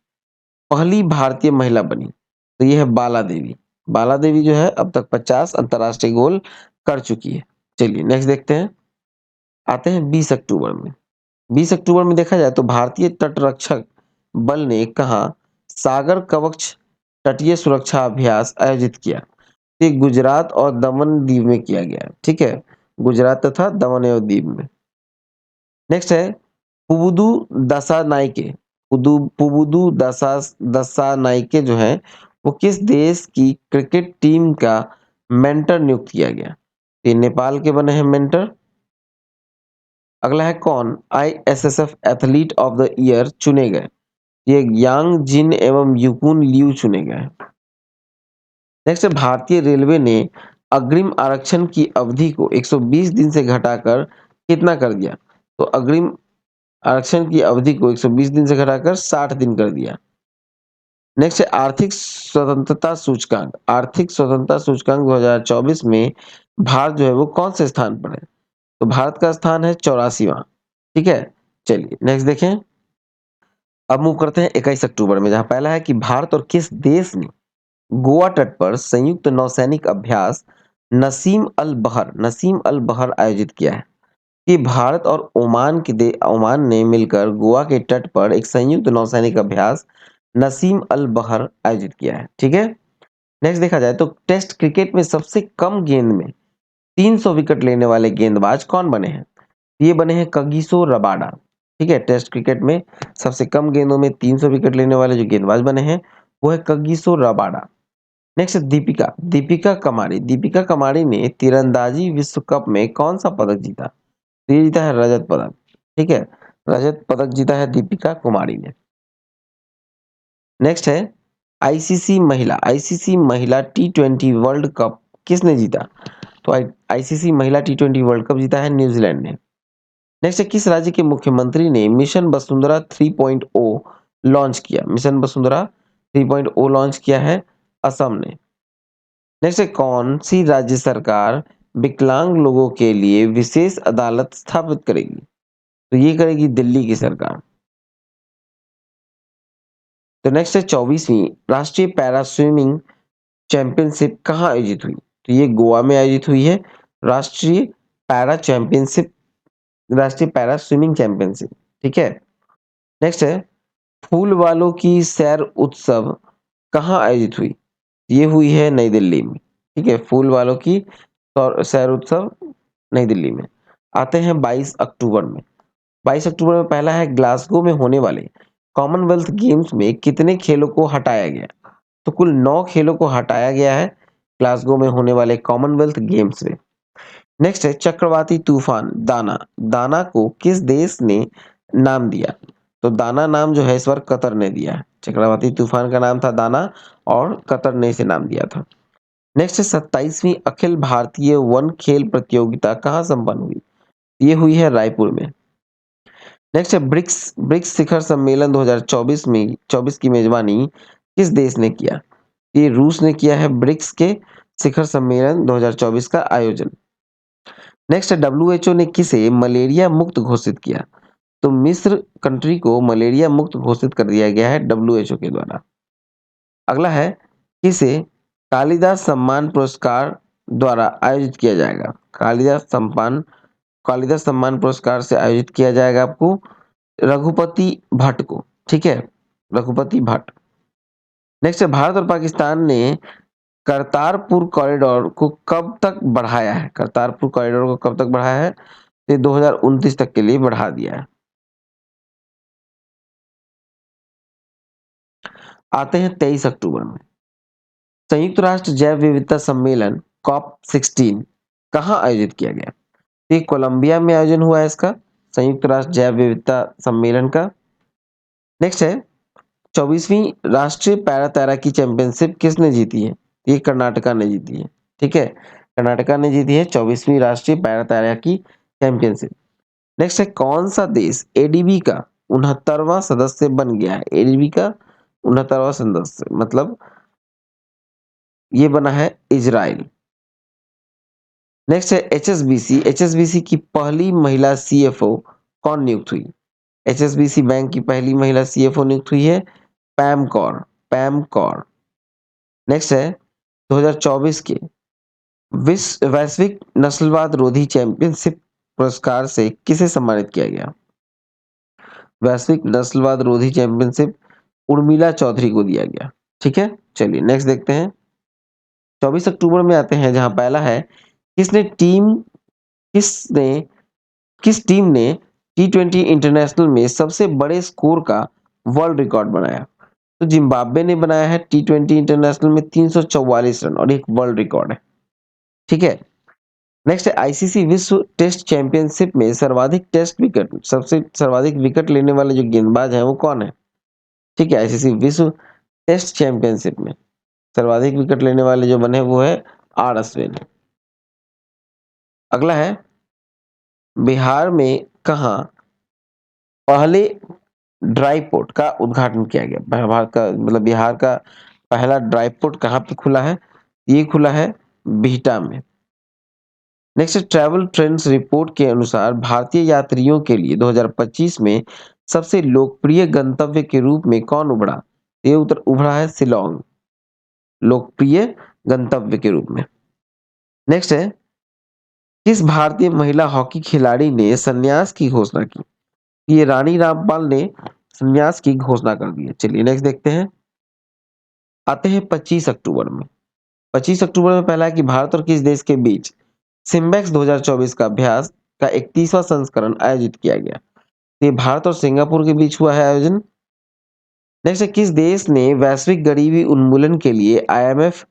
S1: पहली भारतीय महिला बनी? तो ये है बाला देवी। बाला देवी जो है अब तक 50 अंतरराष्ट्रीय गोल कर चुकी है। चलिए नेक्स्ट देखते हैं। आते हैं 20 अक्टूबर में। 20 अक्टूबर में देखा जाए तो भारतीय तटरक्षक बल ने कहा सागर कवच तटीय सुरक्षा अभ्यास आयोजित किया? ये गुजरात और दमन दीव में किया गया, ठीक है। गुजरात तथा दमन एवं दीव में। नेक्स्ट है पुबुदु दशा नाइके पुबुदु दशा नाइके जो है वो किस देश की क्रिकेट टीम का मेंटर नियुक्त किया गया? ये नेपाल के बने हैं मेंटर। अगला है कौन ISSF athlete of the year चुने गए? ये यांग जिन एवं युकुन लियू चुने गए हैं। नेक्स्ट है भारतीय रेलवे ने अग्रिम आरक्षण की अवधि को 120 दिन से घटाकर कितना कर दिया? तो अग्रिम आरक्षण की अवधि को 120 दिन से घटाकर 60 दिन कर दिया। नेक्स्ट है आर्थिक स्वतंत्रता सूचकांक 2024 में भारत जो है वो कौन से स्थान पर है? तो भारत का स्थान है 84वां, ठीक है। चलिए नेक्स्ट देखें। अब मूव करते हैं 21 अक्टूबर में, जहां पहला है कि भारत और किस देश ने गोवा तट पर संयुक्त नौसैनिक अभ्यास नसीम अल बहर आयोजित किया है? कि भारत और ओमान ने मिलकर गोवा के तट पर एक संयुक्त नौसैनिक अभ्यास नसीम अल बहर आयोजित किया है, ठीक है। नेक्स्ट देखा जाए तो टेस्ट क्रिकेट में सबसे कम गेंद में 300 विकेट लेने वाले गेंदबाज कौन बने हैं? ये बने हैं कगिसो रबाडा, ठीक है। टेस्ट क्रिकेट में सबसे कम गेंदों में 300 विकेट लेने वाले जो गेंदबाज बने हैं वो है कगिसो रबाडा। नेक्स्ट है दीपिका, दीपिका कमारी, दीपिका कमारी ने तीरंदाजी विश्व कप में कौन सा पदक जीता? तो ये जीता है रजत पदक, ठीक है, रजत पदक जीता है दीपिका कुमारी ने। नेक्स्ट है आईसीसी महिला टी20 वर्ल्ड कप किसने जीता? तो आईसीसी महिला टी20 वर्ल्ड कप जीता है न्यूजीलैंड ने। नेक्स्ट है किस राज्य के मुख्यमंत्री ने मिशन वसुंधरा 3.0 लॉन्च किया? मिशन वसुंधरा 3.0 लॉन्च किया है असम ने। नेक्स्ट है कौन सी राज्य सरकार विकलांग लोगों के लिए विशेष अदालत स्थापित करेगी? तो ये करेगी दिल्ली की सरकार। तो नेक्स्ट है 24वीं राष्ट्रीय पैरा स्विमिंग चैंपियनशिप कहाँ आयोजित हुई? तो ये गोवा में आयोजित हुई है। राष्ट्रीय पैरा चैंपियनशिप, राष्ट्रीय पैरा स्विमिंग चैंपियनशिप, ठीक है। नेक्स्ट है फूल वालों की सैर उत्सव कहाँ आयोजित हुई? ये हुई है नई दिल्ली में, ठीक है, फूल वालों की सैर उत्सव नई दिल्ली में। आते हैं 22 अक्टूबर में। 22 अक्टूबर में पहला है ग्लासगो में होने वाले कॉमनवेल्थ गेम्स में कितने खेलों को हटाया गया? तो कुल 9 खेलों को हटाया गया है ग्लासगो में होने वाले कॉमनवेल्थ गेम्स से। नेक्स्ट है चक्रवाती तूफान दाना, दाना को किस देश ने नाम दिया? तो दाना नाम जो है इस बार कतर ने दिया है। चक्रवाती तूफान का नाम था दाना और कतर ने इसे नाम दिया था। नेक्स्ट है 27वीं अखिल भारतीय वन खेल प्रतियोगिता कहाँ संपन्न हुई? ये हुई है रायपुर में। नेक्स्ट है ब्रिक्स ब्रिक्स शिखर सम्मेलन 2024 में 24 की मेजबानी किस देश ने किया? ये रूस ने किया है ब्रिक्स के शिखर सम्मेलन 2024 का आयोजन। नेक्स्ट है डब्ल्यूएचओ ने किसे मलेरिया मुक्त घोषित किया? तो मिस्र कंट्री को मलेरिया मुक्त घोषित कर दिया गया है डब्ल्यूएचओ के द्वारा। अगला है किसे कालिदास सम्मान पुरस्कार द्वारा आयोजित किया जाएगा? कालिदास सम्मान पुरस्कार से आयोजित किया जाएगा आपको रघुपति भट्ट को, ठीक है, रघुपति भट्ट। नेक्स्ट है भारत और पाकिस्तान ने करतारपुर कॉरिडोर को कब तक बढ़ाया है? करतारपुर कॉरिडोर को कब तक बढ़ाया है? ये 2029 तक के लिए बढ़ा दिया है। आते हैं 23 अक्टूबर में। संयुक्त राष्ट्र जैव विविधता सम्मेलन कॉप 16 कहाँ आयोजित किया गया? ये कोलंबिया में आयोजन हुआ है इसका, संयुक्त राष्ट्र जैव विविधता सम्मेलन का। नेक्स्ट है 24वीं राष्ट्रीय पैरा तैराकी चैंपियनशिप किसने जीती है? ये कर्नाटका ने जीती है, ठीक है, कर्नाटका ने जीती है 24वीं राष्ट्रीय पैरा तैराकी चैंपियनशिप। नेक्स्ट है कौन सा देश एडीबी का 69वां सदस्य बन गया है? एडीबी का 69वां सदस्य मतलब ये बना है इजराइल। नेक्स्ट है एचएसबीसी, एचएसबीसी की पहली महिला सीएफओ कौन नियुक्त हुई? एचएसबीसी बैंक की पहली महिला सीएफओ नियुक्त हुई है पैम कौर, पैम कौर। नेक्स्ट है 2024 के विश्व वैश्विक नस्लवाद रोधी चैंपियनशिप पुरस्कार से किसे सम्मानित किया गया? वैश्विक नस्लवाद रोधी चैंपियनशिप उर्मिला चौधरी को दिया गया, ठीक है। चलिए नेक्स्ट देखते हैं। 24 अक्टूबर में आते हैं जहां पहला है किसने टीम किसने किस टीम ने टी20 इंटरनेशनल में सबसे बड़े स्कोर का वर्ल्ड रिकॉर्ड बनाया? तो जिम्बाब्वे ने बनाया है टी20 इंटरनेशनल में 344 रन और एक वर्ल्ड रिकॉर्ड है, ठीक है। नेक्स्ट है आईसीसी विश्व टेस्ट चैंपियनशिप में सर्वाधिक टेस्ट विकेट, सबसे सर्वाधिक विकेट लेने वाले जो गेंदबाज हैं वो कौन है? ठीक है, आईसीसी विश्व टेस्ट चैंपियनशिप में सर्वाधिक विकेट लेने वाले जो बने वो है आर अश्विन। अगला है बिहार में कहाँ पहले ड्राई पोर्ट का उद्घाटन किया गया? भारत का मतलब बिहार का पहला ड्राई पोर्ट कहाँ पे खुला है? ये खुला है बिहटा में। नेक्स्ट ट्रैवल ट्रेंड्स रिपोर्ट के अनुसार भारतीय यात्रियों के लिए 2025 में सबसे लोकप्रिय गंतव्य के रूप में कौन उभरा? ये उभरा है शिलोंग, लोकप्रिय गंतव्य के रूप में। नेक्स्ट है किस भारतीय महिला हॉकी खिलाड़ी ने संन्यास की घोषणा की? ये रानी रामपाल ने संन्यास की घोषणा कर दी है। चलिए नेक्स्ट देखते हैं। आते हैं 25 अक्टूबर में। 25 अक्टूबर में पहला है कि भारत और किस देश के बीच सिम्बेक्स 2024 का अभ्यास का 31वां संस्करण आयोजित किया गया? ये भारत और सिंगापुर के बीच हुआ है आयोजन। नेक्स्ट है किस देश ने वैश्विक गरीबी उन्मूलन के लिए आईएमएफ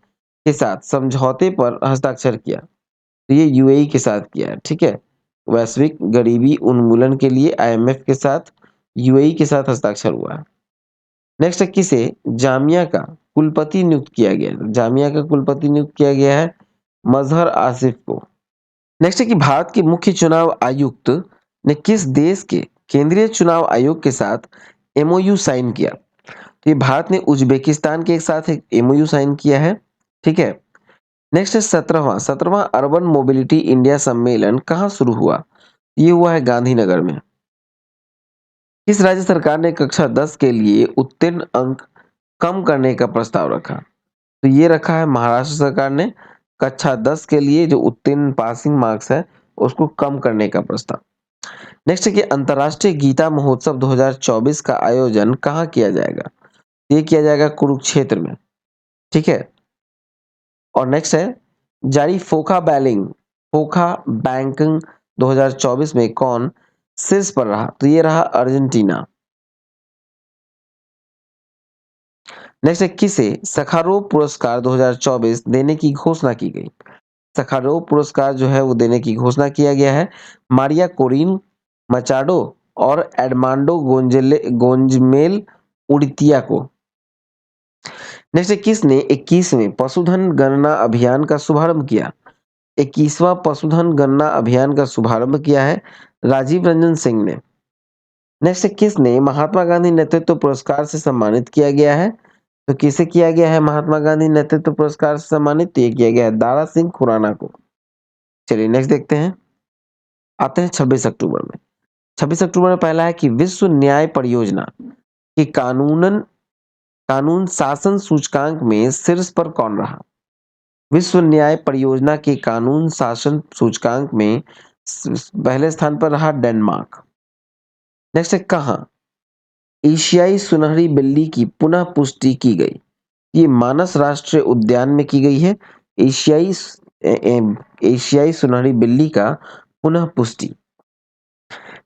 S1: के साथ समझौते पर हस्ताक्षर किया? तो ये यूएई के साथ किया है, ठीक है? वैश्विक गरीबी उन्मूलन के लिए आईएमएफ के साथ, यूएई के साथ हस्ताक्षर हुआ है। नेक्स्ट है, किसे जामिया का कुलपति नियुक्त किया गया है? जामिया का कुलपति नियुक्त किया गया है मजहर आसिफ को। नेक्स्ट है कि भारत के मुख्य चुनाव आयुक्त ने किस देश के केंद्रीय चुनाव आयोग के साथ एमओयू साइन किया? तो ये भारत ने उज्बेकिस्तान के साथ एक एमओयू साइन किया है, ठीक है? नेक्स्ट है 17वां अर्बन मोबिलिटी इंडिया सम्मेलन कहाँ शुरू हुआ? ये हुआ है गांधीनगर में। किस राज्य सरकार ने कक्षा 10 के लिए उत्तीर्ण अंक कम करने का प्रस्ताव रखा? तो ये रखा है महाराष्ट्र सरकार ने कक्षा 10 के लिए जो उत्तीर्ण पासिंग मार्क्स है उसको कम करने का प्रस्ताव। नेक्स्ट है कि अंतर्राष्ट्रीय गीता महोत्सव 2024 का आयोजन कहाँ किया जाएगा? ये किया जाएगा कुरुक्षेत्र में, ठीक है? और नेक्स्ट है जारी फोखा बैंकिंग 2024 में कौन शीर्ष पर रहा? तो ये रहा अर्जेंटीना। नेक्स्ट है किसे सखारोव पुरस्कार 2024 देने की घोषणा की गई? सखारोव पुरस्कार जो है वो देने की घोषणा किया गया है मारिया कोरिन मचाडो और एडमांडो गोंजमेल उड़ितिया को। नेक्स्ट है किसने 21वें पशुधन गणना अभियान का शुभारंभ किया? 21वां पशुधन गणना अभियान का शुभारंभ किया है राजीव रंजन सिंह ने। नेक्स्ट है किसने महात्मा गांधी नेतृत्व पुरस्कार से सम्मानित किया गया है? तो किसे किया गया है महात्मा गांधी नेतृत्व पुरस्कार से सम्मानित? तो ये किया गया है दारा सिंह खुराना को। चलिए नेक्स्ट देखते हैं, आते हैं 26 अक्टूबर में। 26 अक्टूबर में पहला है कि विश्व न्याय परियोजना की कानून शासन सूचकांक में शीर्ष पर कौन रहा? विश्व न्याय परियोजना के कानून शासन सूचकांक में पहले स्थान पर रहा डेनमार्क। नेक्स्ट है कहाँ एशियाई सुनहरी बिल्ली की पुनः पुष्टि की गई? ये मानस राष्ट्रीय उद्यान में की गई है एशियाई एशियाई सुनहरी बिल्ली का पुनः पुष्टि।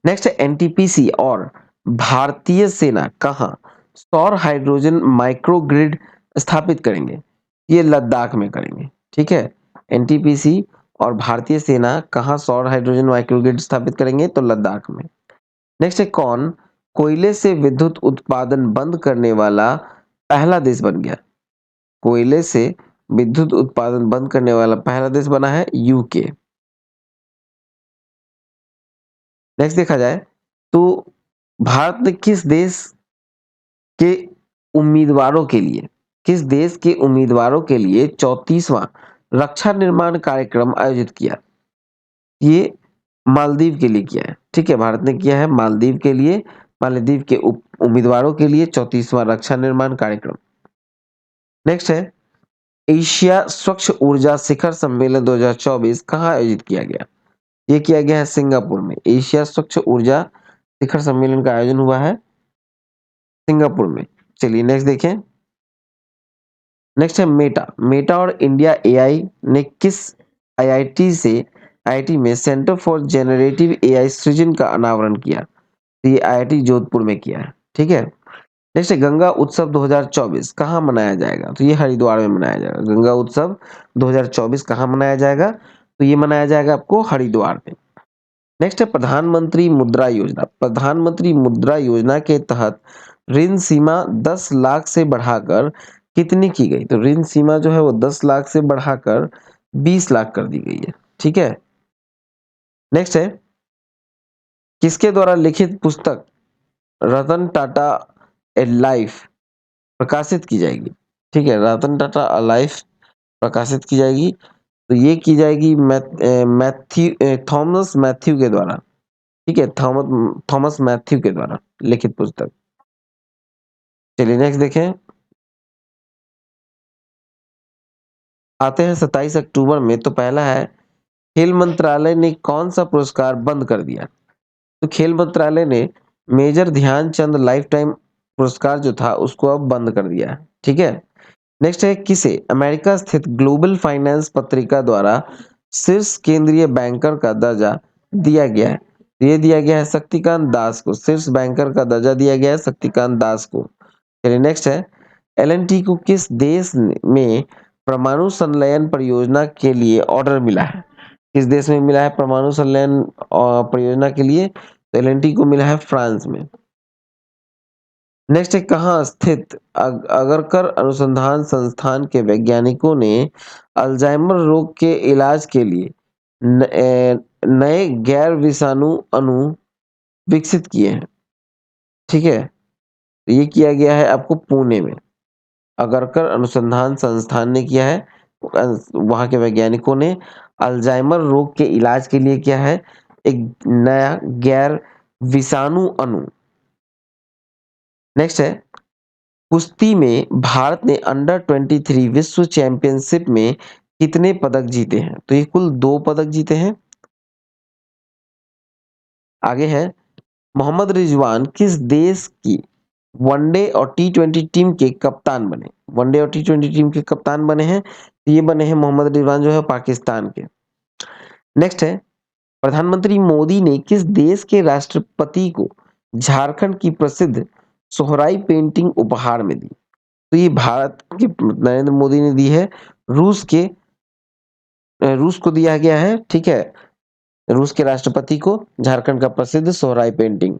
S1: नेक्स्ट है एनटीपीसी और भारतीय सेना कहाँ सौर हाइड्रोजन माइक्रोग्रिड स्थापित करेंगे? ये लद्दाख में करेंगे, ठीक है? एनटीपीसी और भारतीय सेना कहाँ सौर हाइड्रोजन माइक्रोग्रिड स्थापित करेंगे? तो लद्दाख में। नेक्स्ट है कौन कोयले से विद्युत उत्पादन बंद करने वाला पहला देश बन गया? कोयले से विद्युत उत्पादन बंद करने वाला पहला देश बना है यूके। नेक्स्ट देखा जाए तो भारत ने के किस देश के उम्मीदवारों के लिए 34वां रक्षा निर्माण कार्यक्रम आयोजित किया? ये मालदीव के लिए किया है, ठीक है? भारत ने किया है मालदीव के उम्मीदवारों के लिए 34वां रक्षा निर्माण कार्यक्रम। नेक्स्ट है एशिया स्वच्छ ऊर्जा शिखर सम्मेलन 2024 कहाँ आयोजित किया गया? ये किया गया है सिंगापुर में। एशिया स्वच्छ ऊर्जा शिखर सम्मेलन का आयोजन हुआ है सिंगापुर में। चलिए नेक्स्ट देखें। नेक्स्ट है मेटा और इंडिया एआई ने किस आईआईटी में सेंटर फॉर जेनरेटिव एआई सृजन का अनावरण किया? तो ये आईआईटी जोधपुर में किया है, ठीक है? नेक्स्ट है गंगा उत्सव 2024 कहाँ मनाया जाएगा? तो ये हरिद्वार में मनाया जाएगा। गंगा उत्सव 2024 कहाँ मनाया जाएगा? तो ये मनाया जाएगा आपको हरिद्वार में। नेक्स्ट है प्रधानमंत्री मुद्रा योजना। प्रधानमंत्री मुद्रा योजना के तहत ऋण सीमा 10 लाख से बढ़ाकर कितनी की गई? तो ऋण सीमा जो है वो 10 लाख से बढ़ाकर 20 लाख कर दी गई है, ठीक है? नेक्स्ट है किसके द्वारा लिखित पुस्तक रतन टाटा ए लाइफ प्रकाशित की जाएगी? ठीक है, रतन टाटा अ लाइफ प्रकाशित की जाएगी। तो ये की जाएगी थॉमस मैथ्यू के द्वारा, ठीक है? थॉमस मैथ्यू के द्वारा लिखित पुस्तक। चलिए नेक्स्ट देखें, आते हैं 27 अक्टूबर में। तो पहला है खेल मंत्रालय ने कौन सा पुरस्कार बंद कर दिया? तो खेल मंत्रालय ने मेजर ध्यानचंद लाइफ टाइम पुरस्कार जो था उसको अब बंद कर दिया है, ठीक है? नेक्स्ट है किसे अमेरिका स्थित ग्लोबल फाइनेंस पत्रिका द्वारा शीर्ष केंद्रीय बैंकर का दर्जा दिया गया है? ये दिया गया है शक्तिकांत दास को। शीर्ष बैंकर का दर्जा दिया गया है शक्तिकांत दास को। चलिए नेक्स्ट है एलएनटी को किस देश में परमाणु संलयन परियोजना के लिए ऑर्डर मिला है? किस देश में मिला है परमाणु संलयन परियोजना के लिए? तो एल&टी को मिला है फ्रांस में। नेक्स्ट है कहाँ स्थित अगरकर अनुसंधान संस्थान के वैज्ञानिकों ने अल्जाइमर रोग के इलाज के लिए नए गैर विषाणु अणु विकसित किए हैं। ठीक है, तो ये किया गया है आपको पुणे में। अगरकर अनुसंधान संस्थान ने किया है, वहां के वैज्ञानिकों ने अल्जाइमर रोग के इलाज के लिए क्या है, एक नया गैर विषाणु अणु। नेक्स्ट है कुश्ती में भारत ने अंडर 23 विश्व चैंपियनशिप में कितने पदक जीते हैं? तो ये कुल 2 पदक जीते हैं। आगे है मोहम्मद रिजवान किस देश की वनडे और टी20 टीम के कप्तान बने? वनडे और टी20 टीम के कप्तान बने हैं, ये बने हैं मोहम्मद रिजवान जो है पाकिस्तान के। नेक्स्ट है प्रधानमंत्री मोदी ने किस देश के राष्ट्रपति को झारखंड की प्रसिद्ध सोहराई पेंटिंग उपहार में दी? तो ये भारत के नरेंद्र मोदी ने दी है, रूस को दिया गया है। ठीक है, रूस के राष्ट्रपति को झारखंड का प्रसिद्ध सोहराई पेंटिंग।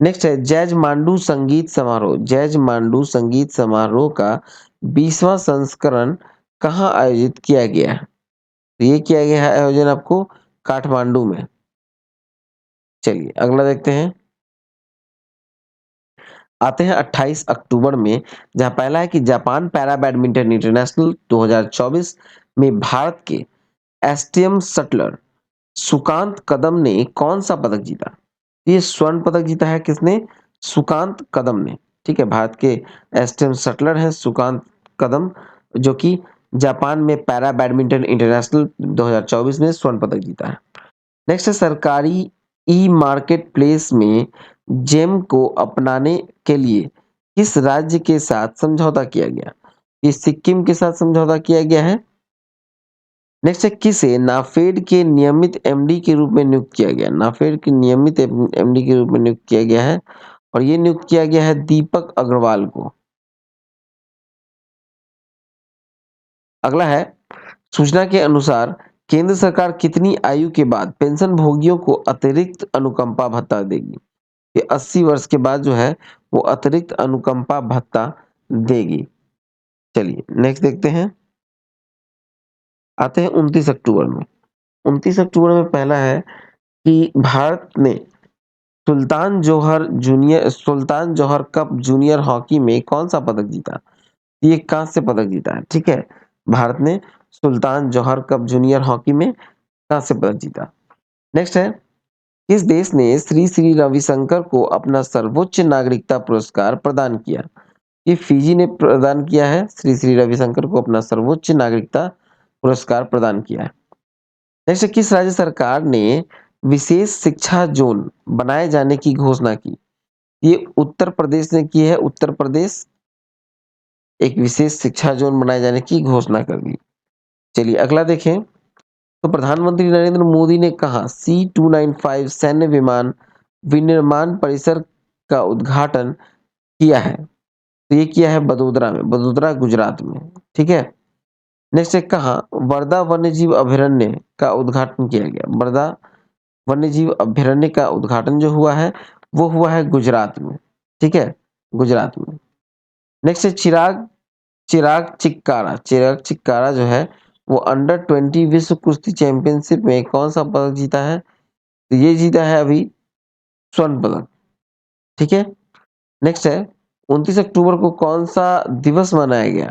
S1: नेक्स्ट है जैज मांडू संगीत समारोह। जैज मांडू संगीत समारोह का 20वां संस्करण कहाँ आयोजित किया गया है? तो ये किया गया है आयोजन आपको काठमांडू में। चलिए अगला देखते हैं। आते हैं 28 अक्टूबर में, जहां पहला है कि जापान पैरा बैडमिंटन इंटरनेशनल 2024 में भारत के एसटीएम शटलर सुकांत कदम ने कौन सा पदक जीता? ये स्वर्ण पदक जीता है किसने? सुकांत कदम ने। ठीक है, भारत के एसटीएम शटलर हैं सुकांत कदम, जो कि जापान में पैरा बैडमिंटन इंटरनेशनल 2024 में स्वर्ण पदक जीता है। नेक्स्ट है सरकारी ई मार्केट प्लेस में जेम को अपनाने के लिए किस राज्य के साथ समझौता किया गया? ये सिक्किम के साथ समझौता किया गया है। नेक्स्ट है किसे नाफेड के नियमित एमडी के रूप में नियुक्त किया गया? नाफेड के नियमित एमडी के रूप में नियुक्त किया गया है और ये नियुक्त किया गया है दीपक अग्रवाल को। अगला है सूचना के अनुसार केंद्र सरकार कितनी आयु के बाद पेंशन भोगियों को अतिरिक्त अनुकंपा भत्ता देगी? ये 80 वर्ष के बाद जो है वो अतिरिक्त अनुकंपा भत्ता देगी। चलिए नेक्स्ट देखते हैं। आते हैं 29 अक्टूबर में। 29 अक्टूबर में पहला है कि भारत ने सुल्तान जौहर कप जूनियर हॉकी में कौन सा पदक जीता? ये कांस्य पदक जीता है। ठीक है, भारत ने सुल्तान जौहर कप जूनियर हॉकी में कांस्य पदक जीता। नेक्स्ट है किस देश ने श्री श्री रविशंकर को अपना सर्वोच्च नागरिकता पुरस्कार प्रदान किया? ये फिजी ने प्रदान किया है, श्री श्री रविशंकर को अपना सर्वोच्च नागरिकता पुरस्कार प्रदान किया है। नेक्स्ट किस राज्य सरकार ने विशेष शिक्षा जोन बनाए जाने की घोषणा की? ये उत्तर प्रदेश ने की है। उत्तर प्रदेश एक विशेष शिक्षा जोन बनाए जाने की घोषणा कर दी। चलिए अगला देखें। तो प्रधानमंत्री नरेंद्र मोदी ने कहा C-295 सैन्य विमान विनिर्माण परिसर का उद्घाटन किया है? तो ये किया है बड़ोदरा में, बड़ोदरा गुजरात में। ठीक है, नेक्स्ट है कहा वर्धा वन्यजीव अभयारण्य का उद्घाटन किया गया? वर्धा वन्यजीव अभयारण्य का उद्घाटन जो हुआ है वो हुआ है गुजरात में। ठीक है, गुजरात में। नेक्स्ट है चिराग चिक्कारा जो है वो अंडर 20 विश्व कुश्ती चैंपियनशिप में कौन सा पदक जीता है? तो ये जीता है अभी स्वर्ण पदक। ठीक है, नेक्स्ट है 29 अक्टूबर को कौन सा दिवस मनाया गया?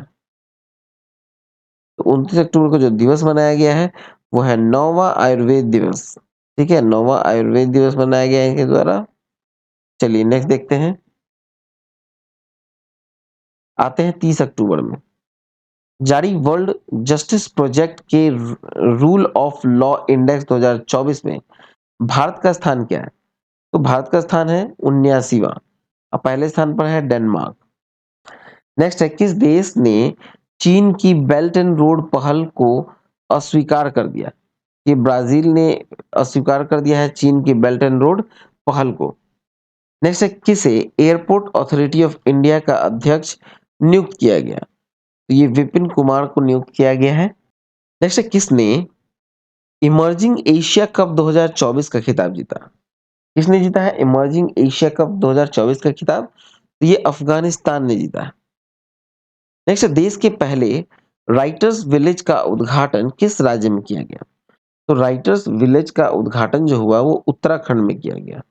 S1: तो 29 अक्टूबर को जो दिवस मनाया गया है वो है 9वां आयुर्वेद दिवस। ठीक है, 9वां आयुर्वेद दिवस मनाया गया है इनके द्वारा। चलिए नेक्स्ट देखते हैं। आते हैं 30 अक्टूबर में जारी वर्ल्ड जस्टिस प्रोजेक्ट के रूल ऑफ लॉ इंडेक्स 2024 में भारत का स्थान क्या है? तो भारत का स्थान है 79वां और पहले स्थान पर है डेनमार्क। नेक्स्ट है किस देश ने चीन की बेल्ट एंड रोड पहल को अस्वीकार कर दिया? ये ब्राजील ने अस्वीकार कर दिया है चीन की बेल्ट एंड रोड पहल को। नेक्स्ट है किसे एयरपोर्ट अथॉरिटी ऑफ इंडिया का अध्यक्ष नियुक्त किया गया? तो ये विपिन कुमार को नियुक्त किया गया है। नेक्स्ट है, किसने इमर्जिंग एशिया कप 2024 का खिताब जीता? किसने जीता है इमर्जिंग एशिया कप 2024 का खिताब? तो ये अफगानिस्तान ने जीता है। नेक्स्ट है, देश के पहले राइटर्स विलेज का उद्घाटन किस राज्य में किया गया? तो राइटर्स विलेज का उद्घाटन जो हुआ वो उत्तराखंड में किया गया,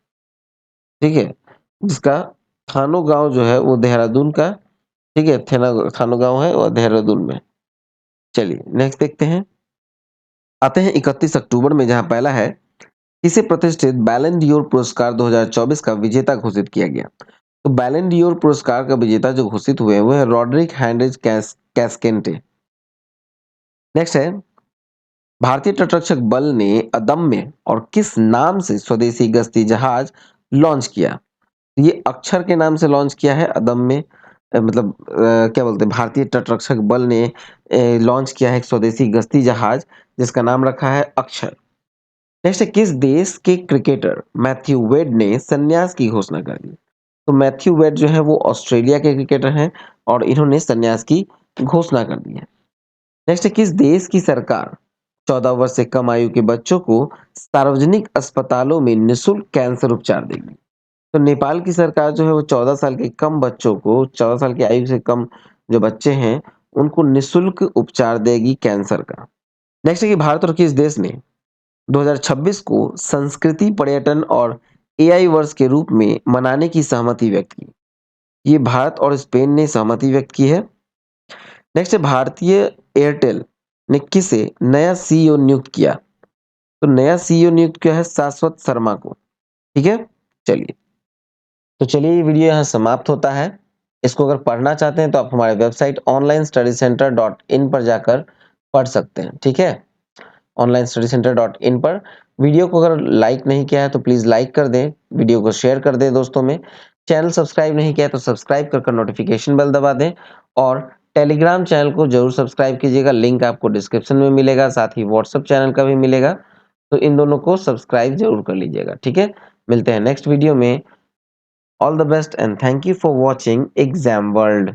S1: ठीक है, जिसका थानो गांव जो है वो देहरादून का, ठीक है, थानो गांव है और देहरादून में। चलिए नेक्स्ट देखते हैं, आते हैं 31 अक्टूबर में, जहां पहला है, किसे प्रतिष्ठित बैलन डियोर पुरस्कार 2024 का विजेता घोषित किया गया? तो बैलन डियोर पुरस्कार का विजेता जो घोषित हुए वो है रॉड्रिक हैंड्रिज कैस्केंटे। नेक्स्ट है, भारतीय तटरक्षक बल ने अदम्य और किस नाम से स्वदेशी गश्ती जहाज लॉन्च किया? ये अक्षर के नाम से लॉन्च किया है अदम्य, मतलब क्या बोलते हैं, भारतीय तटरक्षक बल ने लॉन्च किया है एक स्वदेशी गश्ती जहाज जिसका नाम रखा है अक्षर। नेक्स्ट है, किस देश के क्रिकेटर मैथ्यू वेड ने संन्यास की घोषणा कर दी? तो मैथ्यू वेड जो है वो ऑस्ट्रेलिया के क्रिकेटर हैं और इन्होंने संन्यास की घोषणा कर दी है। नेक्स्ट है, किस देश की सरकार 14 वर्ष से कम आयु के बच्चों को सार्वजनिक अस्पतालों में निःशुल्क कैंसर उपचार देगी? तो नेपाल की सरकार जो है वो 14 साल के कम बच्चों को, 14 साल की आयु से कम जो बच्चे हैं उनको निःशुल्क उपचार देगी कैंसर का। नेक्स्ट है कि भारत और किस देश ने 2026 को संस्कृति पर्यटन और एआई वर्ष के रूप में मनाने की सहमति व्यक्त की? ये भारत और स्पेन ने सहमति व्यक्त की है। नेक्स्ट है, भारतीय एयरटेल ने किसे नया सीईओ नियुक्त किया? तो नया सीईओ नियुक्त किया है शाश्वत शर्मा को, ठीक है। चलिए, तो चलिए ये वीडियो यहाँ समाप्त होता है। इसको अगर पढ़ना चाहते हैं तो आप हमारे वेबसाइट onlinestudycenter.in पर जाकर पढ़ सकते हैं, ठीक है। onlinestudycenter.in पर। वीडियो को अगर लाइक नहीं किया है तो प्लीज़ लाइक कर दें, वीडियो को शेयर कर दें दोस्तों में। चैनल सब्सक्राइब नहीं किया है तो सब्सक्राइब कर नोटिफिकेशन बेल दबा दें और टेलीग्राम चैनल को जरूर सब्सक्राइब कीजिएगा, लिंक आपको डिस्क्रिप्शन में मिलेगा, साथ ही व्हाट्सएप चैनल का भी मिलेगा। तो इन दोनों को सब्सक्राइब जरूर कर लीजिएगा, ठीक है। मिलते हैं नेक्स्ट वीडियो में। All the best and thank you for watching exam world.